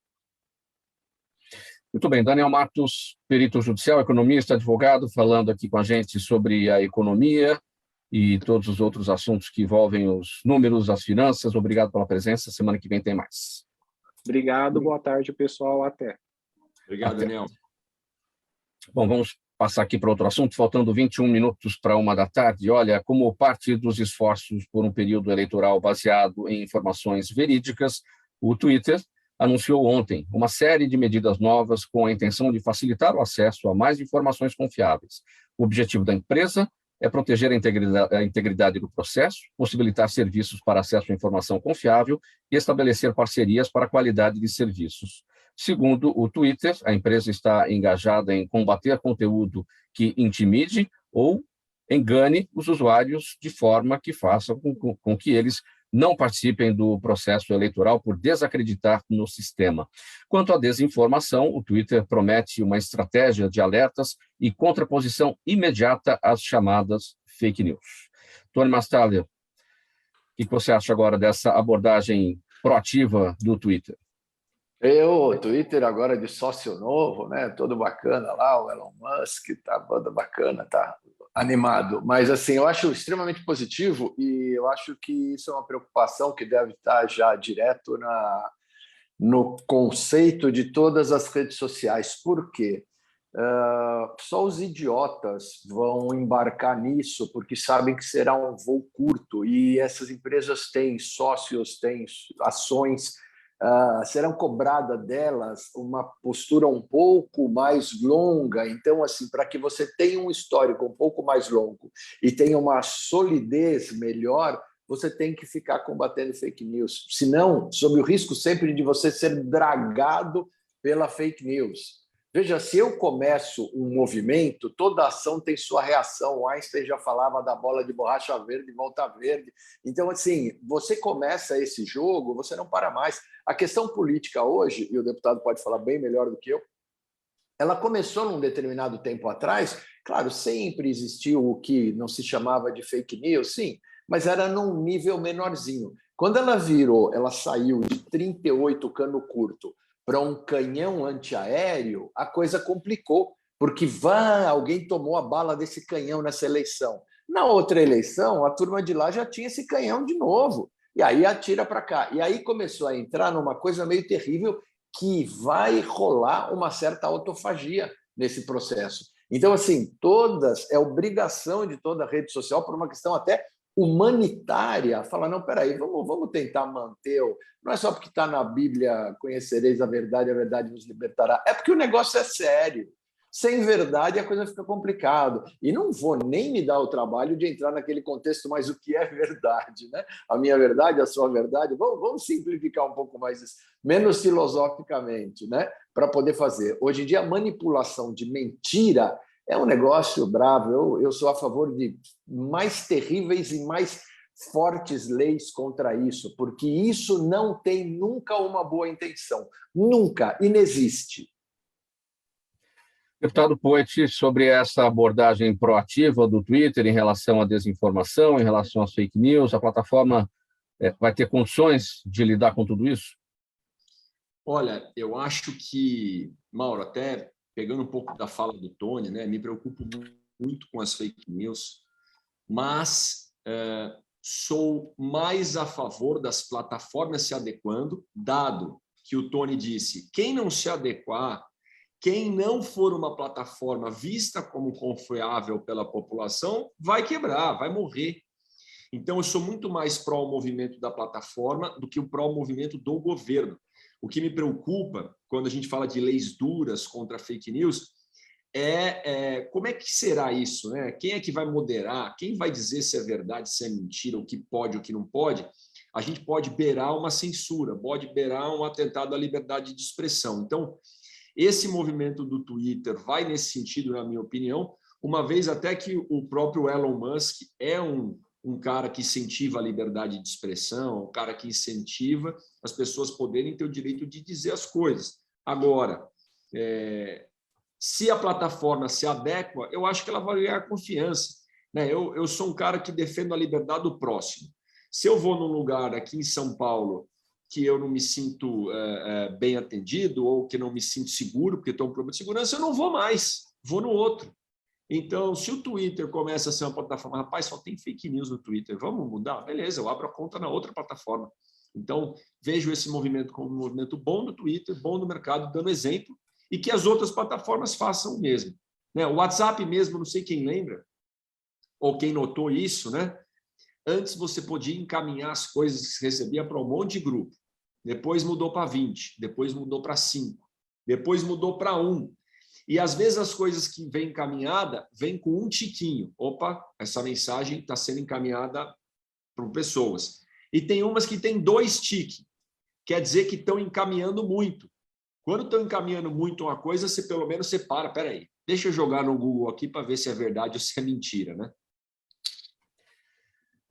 Muito bem, Daniel Matos, perito judicial, economista, advogado, falando aqui com a gente sobre a economia e todos os outros assuntos que envolvem os números, as finanças. Obrigado pela presença. Semana que vem tem mais. Obrigado, boa tarde, pessoal. Até. Obrigado, Daniel. Bom, vamos passar aqui para outro assunto, faltando 21 minutos para 13h. Olha, como parte dos esforços por um período eleitoral baseado em informações verídicas, o Twitter anunciou ontem uma série de medidas novas com a intenção de facilitar o acesso a mais informações confiáveis. O objetivo da empresa é proteger a integridade do processo, possibilitar serviços para acesso à informação confiável e estabelecer parcerias para a qualidade de serviços. Segundo o Twitter, a empresa está engajada em combater conteúdo que intimide ou engane os usuários de forma que faça com que eles não participem do processo eleitoral por desacreditar no sistema. Quanto à desinformação, o Twitter promete uma estratégia de alertas e contraposição imediata às chamadas fake news. Tony Mastaler, o que você acha agora dessa abordagem proativa do Twitter? O Twitter agora de sócio novo, né? Todo bacana lá, o Elon Musk, tá banda bacana, tá animado. Mas assim, eu acho extremamente positivo e eu acho que isso é uma preocupação que deve estar já direto no conceito de todas as redes sociais. Por quê? Só os idiotas vão embarcar nisso porque sabem que será um voo curto e essas empresas têm sócios, têm ações, serão cobradas delas uma postura um pouco mais longa. Então, assim, para que você tenha um histórico um pouco mais longo e tenha uma solidez melhor, você tem que ficar combatendo fake news. Senão, sob o risco sempre de você ser dragado pela fake news. Veja, se eu começo um movimento, toda ação tem sua reação. O Einstein já falava da bola de borracha verde e volta verde. Então, assim, você começa esse jogo, você não para mais. A questão política hoje, e o deputado pode falar bem melhor do que eu, ela começou num determinado tempo atrás. Claro, sempre existiu o que não se chamava de fake news, sim, mas era num nível menorzinho. Quando ela saiu de 38 cano curto para um canhão antiaéreo, a coisa complicou, porque alguém tomou a bala desse canhão nessa eleição. Na outra eleição, a turma de lá já tinha esse canhão de novo, e aí atira para cá. E aí começou a entrar numa coisa meio terrível, que vai rolar uma certa autofagia nesse processo. Então, assim, é obrigação de toda rede social, por uma questão até humanitária, falar, não, peraí, vamos tentar manter, não é só porque está na Bíblia, conhecereis a verdade nos libertará, é porque o negócio é sério. Sem verdade, a coisa fica complicada. E não vou nem me dar o trabalho de entrar naquele contexto, mas o que é verdade, né? A minha verdade, a sua verdade. Vamos simplificar um pouco mais isso, menos filosoficamente, né? Para poder fazer. Hoje em dia, a manipulação de mentira é um negócio bravo. Eu sou a favor de mais terríveis e mais fortes leis contra isso, porque isso não tem nunca uma boa intenção. Nunca, inexiste. Deputado Poit, sobre essa abordagem proativa do Twitter em relação à desinformação, em relação às fake news, a plataforma vai ter condições de lidar com tudo isso? Olha, eu acho que, Mauro, até pegando um pouco da fala do Tony, né, me preocupo muito com as fake news, mas sou mais a favor das plataformas se adequando, dado que o Tony disse, quem não se adequar, quem não for uma plataforma vista como confiável pela população, vai quebrar, vai morrer. Então, eu sou muito mais pró-movimento da plataforma do que o pró-movimento do governo. O que me preocupa, quando a gente fala de leis duras contra fake news, como é que será isso, né? Quem é que vai moderar? Quem vai dizer se é verdade, se é mentira, o que pode, o que não pode? A gente pode beirar uma censura, pode beirar um atentado à liberdade de expressão. Então, esse movimento do Twitter vai nesse sentido, na minha opinião, uma vez até que o próprio Elon Musk é um cara que incentiva a liberdade de expressão, um cara que incentiva as pessoas poderem ter o direito de dizer as coisas. Agora, se a plataforma se adequa, eu acho que ela vai ganhar confiança, né? Eu sou um cara que defendo a liberdade do próximo. Se eu vou num lugar aqui em São Paulo que eu não me sinto bem atendido ou que não me sinto seguro porque estou com um problema de segurança, eu não vou mais, vou no outro. Então, se o Twitter começa a ser uma plataforma, rapaz, só tem fake news no Twitter, vamos mudar? Beleza, eu abro a conta na outra plataforma. Então, vejo esse movimento como um movimento bom do Twitter, bom do mercado, dando exemplo, e que as outras plataformas façam o mesmo. Né? O WhatsApp mesmo, não sei quem lembra, ou quem notou isso, né? Antes você podia encaminhar as coisas que você recebia para um monte de grupo. Depois mudou para 20, depois mudou para 5, depois mudou para 1. E às vezes as coisas que vêm encaminhada vêm com um tiquinho. Opa, essa mensagem está sendo encaminhada para pessoas. E tem umas que tem 2 tiques. Quer dizer que estão encaminhando muito. Quando estão encaminhando muito uma coisa, você pelo menos separa. Espera aí, deixa eu jogar no Google aqui para ver se é verdade ou se é mentira, né?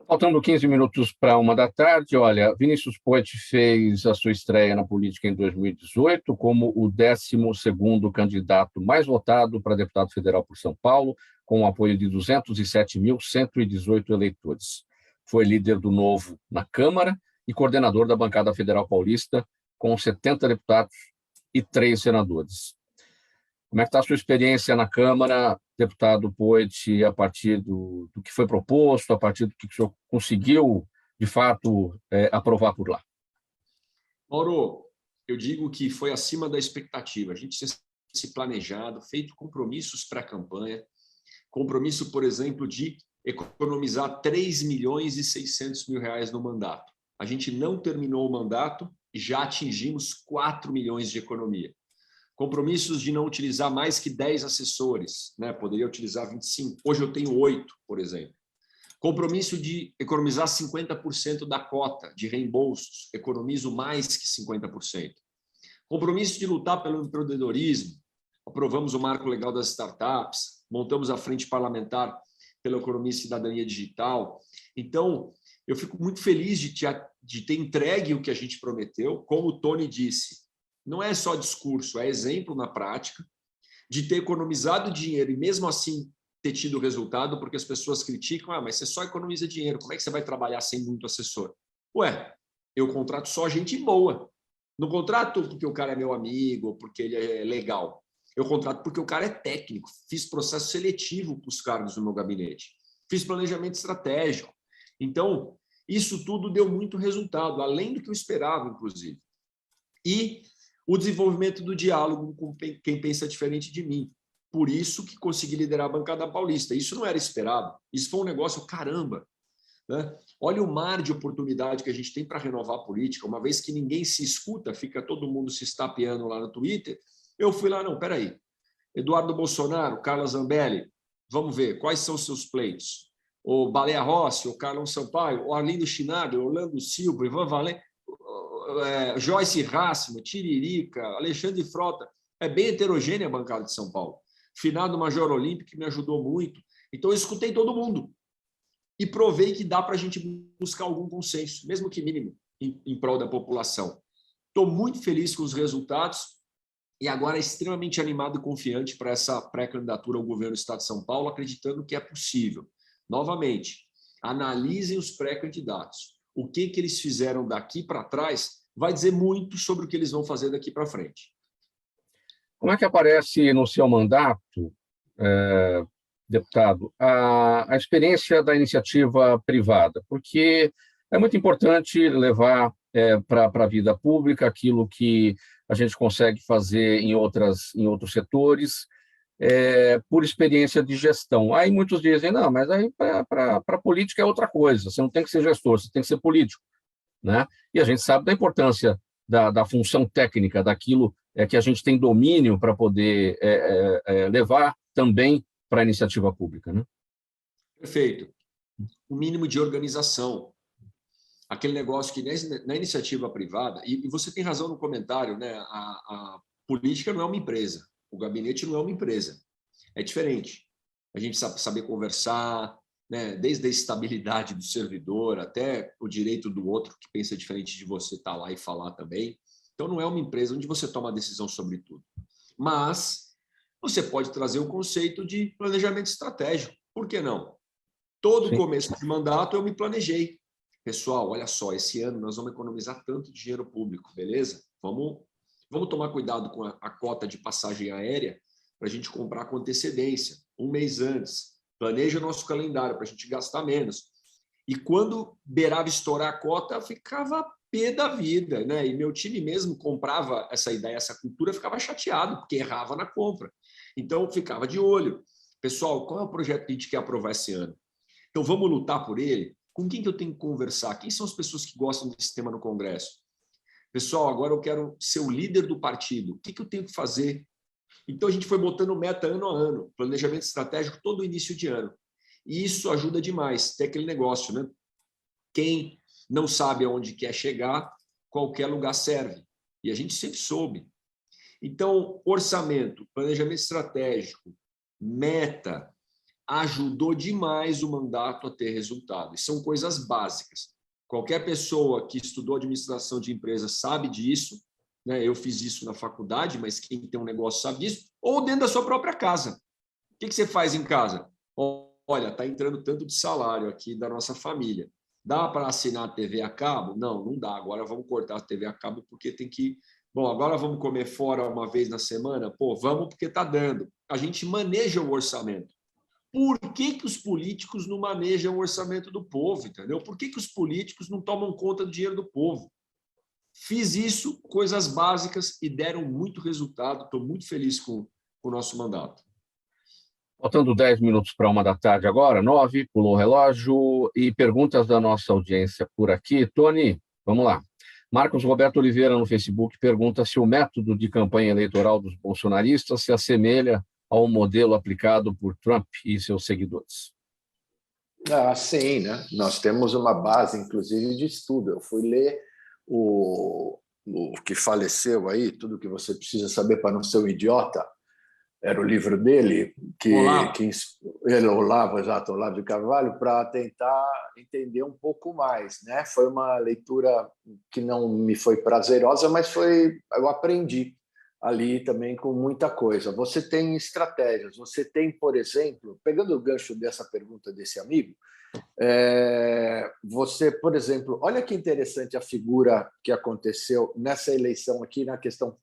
Faltando 15 minutos para 13h, olha, Vinícius Poit fez a sua estreia na política em 2018 como o 12º candidato mais votado para deputado federal por São Paulo, com o apoio de 207.118 eleitores. Foi líder do Novo na Câmara e coordenador da bancada federal paulista com 70 deputados e 3 senadores. Como é que está a sua experiência na Câmara, deputado Poit, a partir do que foi proposto, a partir do que o senhor conseguiu, de fato, aprovar por lá? Mauro, eu digo que foi acima da expectativa. A gente se planejado, feito compromissos para a campanha, compromisso, por exemplo, de economizar 3 milhões e 600 mil reais no mandato. A gente não terminou o mandato e já atingimos 4 milhões de economia. Compromissos de não utilizar mais que 10 assessores, né? Poderia utilizar 25. Hoje eu tenho 8, por exemplo. Compromisso de economizar 50% da cota de reembolsos. Economizo mais que 50%. Compromisso de lutar pelo empreendedorismo. Aprovamos o marco legal das startups, montamos a frente parlamentar pela economia e cidadania digital. Então, eu fico muito feliz de ter entregue o que a gente prometeu. Como o Tony disse, não é só discurso, é exemplo na prática, de ter economizado dinheiro e mesmo assim ter tido resultado, porque as pessoas criticam, mas você só economiza dinheiro, como é que você vai trabalhar sem muito assessor? Ué, eu contrato só gente boa. Não contrato porque o cara é meu amigo, porque ele é legal. Eu contrato porque o cara é técnico. Fiz processo seletivo para os cargos do meu gabinete. Fiz planejamento estratégico. Então, isso tudo deu muito resultado, além do que eu esperava, inclusive. E o desenvolvimento do diálogo com quem pensa diferente de mim. Por isso que consegui liderar a bancada paulista. Isso não era esperado. Isso foi um negócio, caramba. Né? Olha o mar de oportunidade que a gente tem para renovar a política. Uma vez que ninguém se escuta, fica todo mundo se estapeando lá no Twitter. Eu fui lá, não, peraí. Eduardo Bolsonaro, Carla Zambelli, vamos ver, quais são os seus pleitos? O Baleia Rossi, o Carlão Sampaio, o Arlindo Schneider, Orlando Silva, Ivan Valente, Joyce Rassimo, Tiririca, Alexandre Frota. É bem heterogênea a bancada de São Paulo. Finado Major Olímpico, que me ajudou muito. Então, eu escutei todo mundo e provei que dá para a gente buscar algum consenso, mesmo que mínimo, em prol da população. Estou muito feliz com os resultados e agora extremamente animado e confiante para essa pré-candidatura ao governo do Estado de São Paulo, acreditando que é possível. Novamente, analisem os pré-candidatos. O que eles fizeram daqui para trás vai dizer muito sobre o que eles vão fazer daqui para frente. Como é que aparece no seu mandato, deputado, a experiência da iniciativa privada? Porque é muito importante levar para a vida pública aquilo que a gente consegue fazer em outros setores, por experiência de gestão. Aí muitos dizem, não, mas aí para política é outra coisa, você não tem que ser gestor, você tem que ser político. Né? E a gente sabe da importância da função técnica, daquilo que a gente tem domínio para poder levar também para a iniciativa pública. Né? Perfeito. O mínimo de organização. Aquele negócio que na iniciativa privada, e você tem razão no comentário, né? A política não é uma empresa, o gabinete não é uma empresa, é diferente. A gente saber conversar, né? Desde a estabilidade do servidor até o direito do outro que pensa diferente de você estar lá e falar também. Então, não é uma empresa onde você toma a decisão sobre tudo. Mas você pode trazer o conceito de planejamento estratégico. Por que não? Todo começo de mandato eu me planejei. Pessoal, olha só, esse ano nós vamos economizar tanto dinheiro público, beleza? Vamos tomar cuidado com a cota de passagem aérea para a gente comprar com antecedência, um mês antes. Planeja o nosso calendário para a gente gastar menos. E quando beirava estourar a cota, eu ficava pé da vida, né? E meu time mesmo comprava essa ideia, essa cultura, ficava chateado, porque errava na compra. Então, ficava de olho. Pessoal, qual é o projeto que a gente quer aprovar esse ano? Então, vamos lutar por ele? Com quem que eu tenho que conversar? Quem são as pessoas que gostam desse tema no Congresso? Pessoal, agora eu quero ser o líder do partido. O que que eu tenho que fazer? Então, a gente foi botando meta ano a ano, planejamento estratégico todo início de ano. E isso ajuda demais. Tem aquele negócio, né? Quem não sabe aonde quer chegar, qualquer lugar serve. E a gente sempre soube. Então, orçamento, planejamento estratégico, meta, ajudou demais o mandato a ter resultado. E são coisas básicas. Qualquer pessoa que estudou administração de empresas sabe disso, né? Eu fiz isso na faculdade, mas quem tem um negócio sabe disso, ou dentro da sua própria casa. O que você faz em casa? Olha, está entrando tanto de salário aqui da nossa família. Dá para assinar a TV a cabo? Não, não dá. Agora vamos cortar a TV a cabo porque tem que... Bom, agora vamos comer fora uma vez na semana? Pô, vamos porque está dando. A gente maneja o orçamento. Por que os políticos não manejam o orçamento do povo, entendeu? Por que os políticos não tomam conta do dinheiro do povo? Fiz isso, coisas básicas, e deram muito resultado. Estou muito feliz com o nosso mandato. Faltando 10 minutos para 13h agora, 9, pulou o relógio, e perguntas da nossa audiência por aqui. Tony, vamos lá. Marcos Roberto Oliveira, no Facebook, pergunta se o método de campanha eleitoral dos bolsonaristas se assemelha ao modelo aplicado por Trump e seus seguidores. Sim, né? Nós temos uma base, inclusive, de estudo. Eu fui ler o que faleceu aí, Tudo que Você Precisa Saber para Não Ser um Idiota, era o livro dele, Olavo de Carvalho, para tentar entender um pouco mais, né? Foi uma leitura que não me foi prazerosa, mas eu aprendi ali também com muita coisa. Você tem estratégias, você tem, por exemplo, pegando o gancho dessa pergunta desse amigo, você, por exemplo, olha que interessante a figura que aconteceu nessa eleição aqui na questão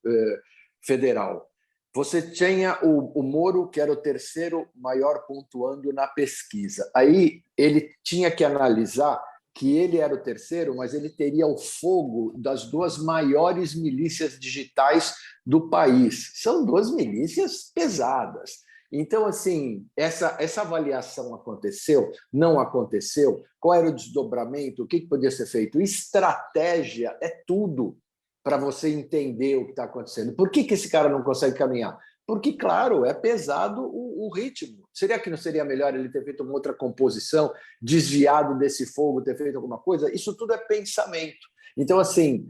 federal. Você tinha o Moro, que era o terceiro maior pontuando na pesquisa. Aí ele tinha que analisar que ele era o terceiro, mas ele teria o fogo das duas maiores milícias digitais do país. São duas milícias pesadas. Então, assim, essa avaliação aconteceu? Não aconteceu? Qual era o desdobramento? O que podia ser feito? Estratégia é tudo para você entender o que está acontecendo. Por que esse cara não consegue caminhar? Porque, claro, é pesado o ritmo. Será que não seria melhor ele ter feito uma outra composição, desviado desse fogo, ter feito alguma coisa? Isso tudo é pensamento. Então, assim,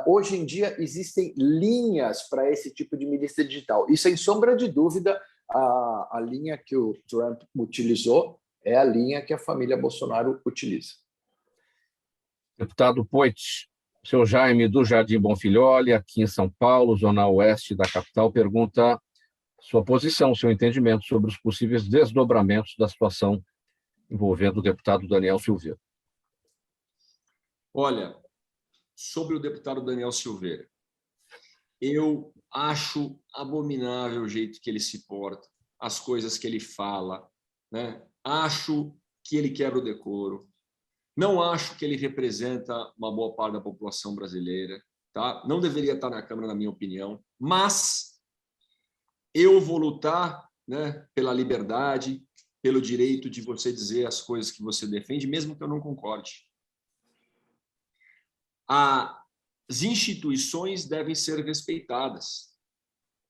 hoje em dia existem linhas para esse tipo de milícia digital. E, sem sombra de dúvida, a linha que o Trump utilizou é a linha que a família Bolsonaro utiliza. Deputado Poit, seu Jaime do Jardim Bonfilholi, aqui em São Paulo, zona oeste da capital, pergunta sua posição, seu entendimento sobre os possíveis desdobramentos da situação envolvendo o deputado Daniel Silveira. Olha, sobre o deputado Daniel Silveira, eu acho abominável o jeito que ele se porta, as coisas que ele fala, né? Acho que ele quebra o decoro. Não acho que ele representa uma boa parte da população brasileira, tá? Não deveria estar na Câmara, na minha opinião, mas eu vou lutar, né, pela liberdade, pelo direito de você dizer as coisas que você defende, mesmo que eu não concorde. As instituições devem ser respeitadas.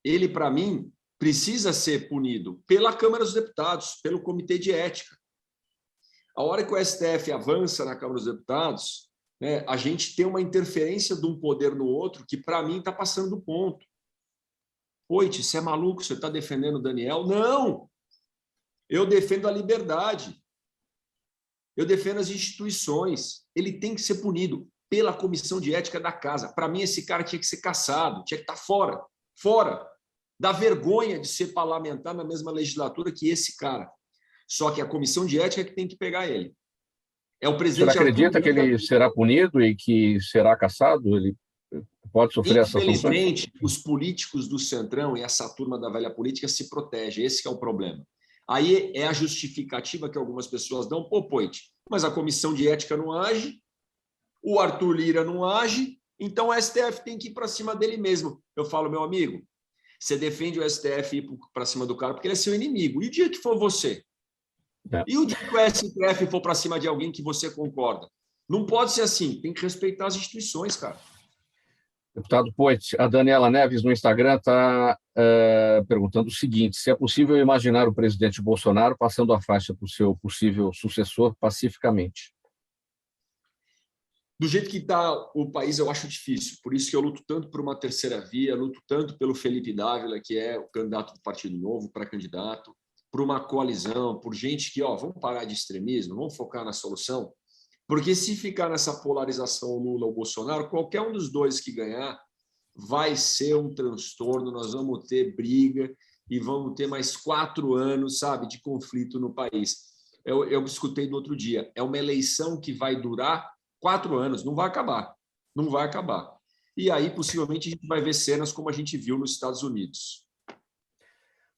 Ele, para mim, precisa ser punido pela Câmara dos Deputados, pelo Comitê de Ética. A hora que o STF avança na Câmara dos Deputados, né, a gente tem uma interferência de um poder no outro que, para mim, está passando do ponto. Poit, você é maluco? Você está defendendo o Daniel? Não! Eu defendo a liberdade. Eu defendo as instituições. Ele tem que ser punido pela Comissão de Ética da Casa. Para mim, esse cara tinha que ser cassado, tinha que estar fora. Fora. Dá vergonha de ser parlamentar na mesma legislatura que esse cara. Só que a Comissão de Ética é que tem que pegar ele. É o presidente. Você acredita que ele será punido e que será cassado? Ele pode sofrer essa sanção? Infelizmente, os políticos do Centrão e essa turma da velha política se protegem. Esse que é o problema. Aí é a justificativa que algumas pessoas dão. Pô, Poit, mas a Comissão de Ética não age, o Arthur Lira não age, então o STF tem que ir para cima dele mesmo. Eu falo, meu amigo, você defende o STF ir para cima do cara porque ele é seu inimigo. E o dia que for você? E o dia que o STF for para cima de alguém que você concorda? Não pode ser assim, tem que respeitar as instituições, cara. Deputado Poit, a Daniela Neves no Instagram está perguntando o seguinte: se é possível imaginar o presidente Bolsonaro passando a faixa para o seu possível sucessor pacificamente. Do jeito que está o país, eu acho difícil. Por isso que eu luto tanto por uma terceira via, luto tanto pelo Felipe Dávila, que é o candidato do Partido Novo, para candidato, por uma coalizão, por gente que, vamos parar de extremismo, vamos focar na solução. Porque se ficar nessa polarização Lula ou Bolsonaro, qualquer um dos dois que ganhar vai ser um transtorno, nós vamos ter briga e vamos ter mais 4 anos, sabe, de conflito no país. eu escutei no outro dia, é uma eleição que vai durar 4 anos, não vai acabar. Não vai acabar. E aí, possivelmente, a gente vai ver cenas como a gente viu nos Estados Unidos.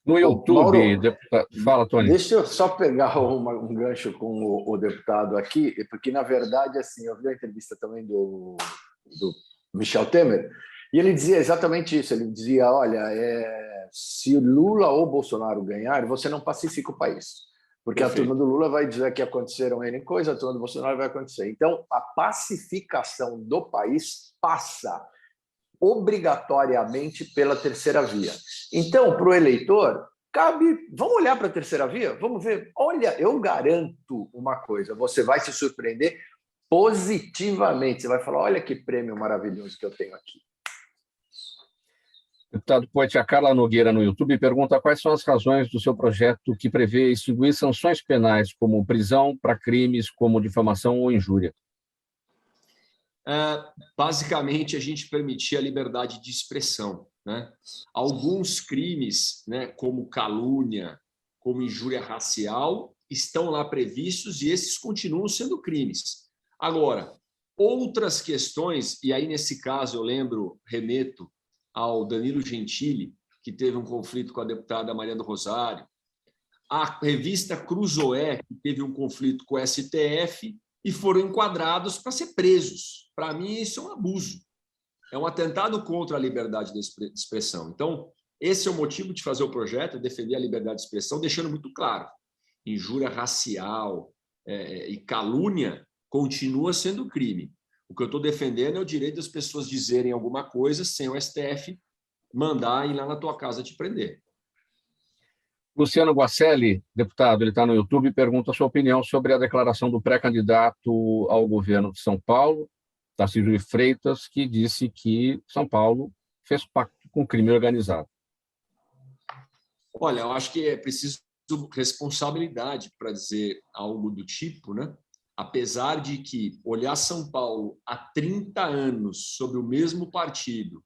No YouTube, Mauro, deputado... Fala, Tony. Deixa eu só pegar um gancho com o deputado aqui, porque, na verdade, assim, eu vi a entrevista também do Michel Temer, e ele dizia exatamente isso. Ele dizia, olha, se Lula ou Bolsonaro ganhar, você não pacifica o país. Porque Perfeito. A turma do Lula vai dizer que aconteceram N coisa, a turma do Bolsonaro vai acontecer. Então, a pacificação do país passa obrigatoriamente pela terceira via. Então, para o eleitor, vamos olhar para a terceira via? Vamos ver. Olha, eu garanto uma coisa, você vai se surpreender positivamente. Você vai falar, olha que prêmio maravilhoso que eu tenho aqui. Deputado Poit, a Carla Nogueira no YouTube pergunta quais são as razões do seu projeto que prevê extinguir sanções penais como prisão para crimes como difamação ou injúria. Basicamente, a gente permitir a liberdade de expressão, né? Alguns crimes, né, como calúnia, como injúria racial, estão lá previstos e esses continuam sendo crimes. Agora, outras questões, e aí nesse caso eu remeto ao Danilo Gentili, que teve um conflito com a deputada Maria do Rosário, a revista Cruzoé, que teve um conflito com o STF e foram enquadrados para ser presos. Para mim, isso é um abuso. É um atentado contra a liberdade de expressão. Então, esse é o motivo de fazer o projeto, defender a liberdade de expressão, deixando muito claro, injúria racial e calúnia continua sendo crime. O que eu estou defendendo é o direito das pessoas dizerem alguma coisa sem o STF mandar ir lá na tua casa te prender. Luciano Guacelli, deputado, ele está no YouTube, pergunta a sua opinião sobre a declaração do pré-candidato ao governo de São Paulo, Tarcísio de Freitas, que disse que São Paulo fez pacto com o crime organizado. Olha, eu acho que é preciso responsabilidade para dizer algo do tipo, né? Apesar de que olhar São Paulo há 30 anos sob o mesmo partido,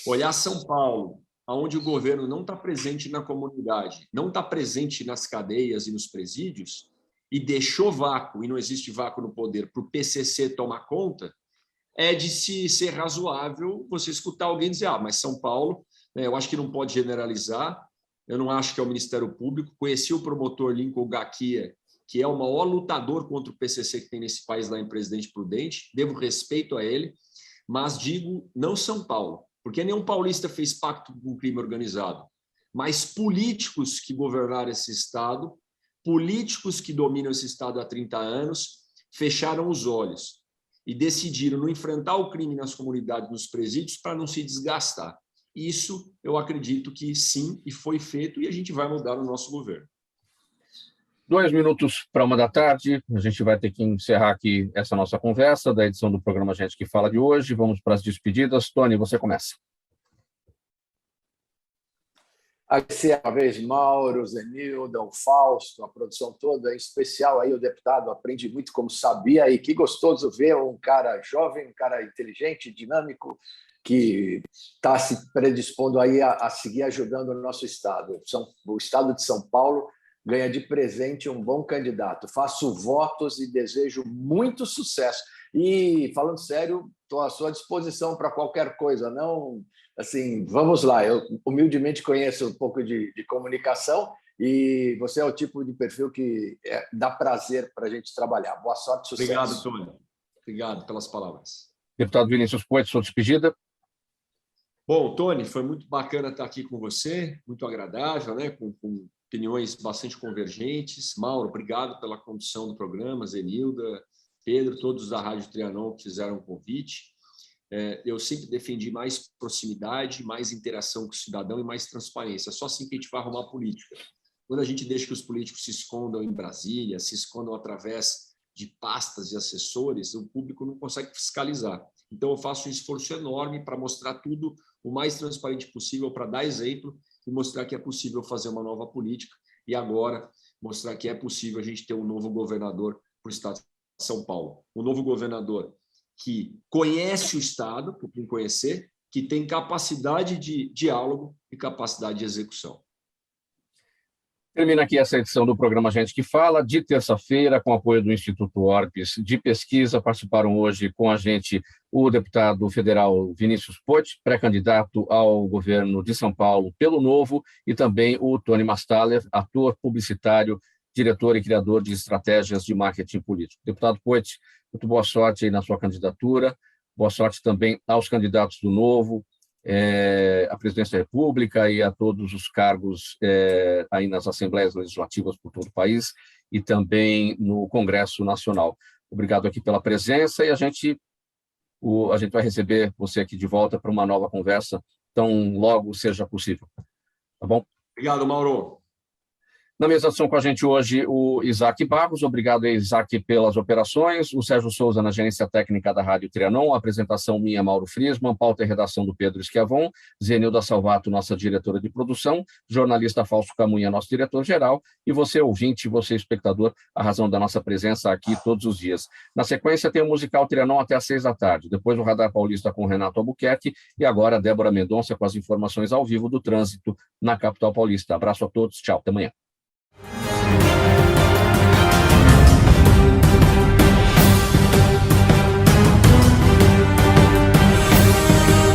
olhar São Paulo onde o governo não está presente na comunidade, não está presente nas cadeias e nos presídios, e deixou vácuo, e não existe vácuo no poder, para o PCC tomar conta, é de se ser razoável você escutar alguém dizer, mas São Paulo, né, eu acho que não pode generalizar, eu não acho que é o Ministério Público, conheci o promotor Lincoln Gaquia, que é o maior lutador contra o PCC que tem nesse país lá em Presidente Prudente, devo respeito a ele, mas digo, não São Paulo, porque nenhum paulista fez pacto com o crime organizado, mas políticos que governaram esse Estado, políticos que dominam esse Estado há 30 anos, fecharam os olhos e decidiram não enfrentar o crime nas comunidades, nos presídios, para não se desgastar. Isso, eu acredito que sim, e foi feito, e a gente vai mudar no nosso governo. 2 minutos para 1h, a gente vai ter que encerrar aqui essa nossa conversa da edição do programa Gente que Fala de hoje. Vamos para as despedidas. Tony, você começa. Agradecer uma vez Mauro, Zenilda, o Fausto, a produção toda, em especial aí o deputado, aprendi muito como sabia, e que gostoso ver um cara jovem, um cara inteligente, dinâmico, que está se predispondo aí a seguir ajudando o nosso Estado. O Estado de São Paulo ganha de presente um bom candidato. Faço votos e desejo muito sucesso. E, falando sério, estou à sua disposição para qualquer coisa. Não, assim, vamos lá. Eu humildemente conheço um pouco de comunicação e você é o tipo de perfil que dá prazer para a gente trabalhar. Boa sorte, sucesso. Obrigado, Tony. Obrigado pelas palavras. Deputado Vinícius Poit, sua despedida. Bom, Tony, foi muito bacana estar aqui com você, muito agradável, né? Com opiniões bastante convergentes. Mauro, obrigado pela condução do programa, Zenilda, Pedro, todos da Rádio Trianon que fizeram o convite. Eu sempre defendi mais proximidade, mais interação com o cidadão e mais transparência. Só assim que a gente vai arrumar política. Quando a gente deixa que os políticos se escondam em Brasília, se escondam através de pastas e assessores, o público não consegue fiscalizar. Então, eu faço um esforço enorme para mostrar tudo o mais transparente possível, para dar exemplo e mostrar que é possível fazer uma nova política e agora mostrar que é possível a gente ter um novo governador para o Estado de São Paulo. Um novo governador que conhece o Estado, por quem conhecer, que tem capacidade de diálogo e capacidade de execução. Termina aqui essa edição do programa Gente que Fala, de terça-feira, com apoio do Instituto Orbis de Pesquisa. Participaram hoje com a gente o deputado federal Vinícius Poit, pré-candidato ao governo de São Paulo pelo Novo, e também o Tony Mastaler, ator publicitário, diretor e criador de estratégias de marketing político. Deputado Poit, muito boa sorte aí na sua candidatura, boa sorte também aos candidatos do Novo, à presidência da República e a todos os cargos aí nas assembleias legislativas por todo o país e também no Congresso Nacional. Obrigado aqui pela presença, e a gente vai receber você aqui de volta para uma nova conversa, tão logo seja possível. Tá bom? Obrigado, Mauro. Na mesa são com a gente hoje o Isaac Barros, obrigado, Isaac, pelas operações, o Sérgio Souza na gerência técnica da Rádio Trianon, a apresentação minha, Mauro Friesman, pauta e redação do Pedro Schiavon, Zenilda Salvato, nossa diretora de produção, jornalista Fausto Camunha, nosso diretor-geral, e você, ouvinte, você, espectador, a razão da nossa presença aqui todos os dias. Na sequência tem o musical Trianon até às 6 da tarde, depois o Radar Paulista com Renato Albuquerque, e agora a Débora Mendonça com as informações ao vivo do trânsito na capital paulista. Abraço a todos, tchau, até amanhã.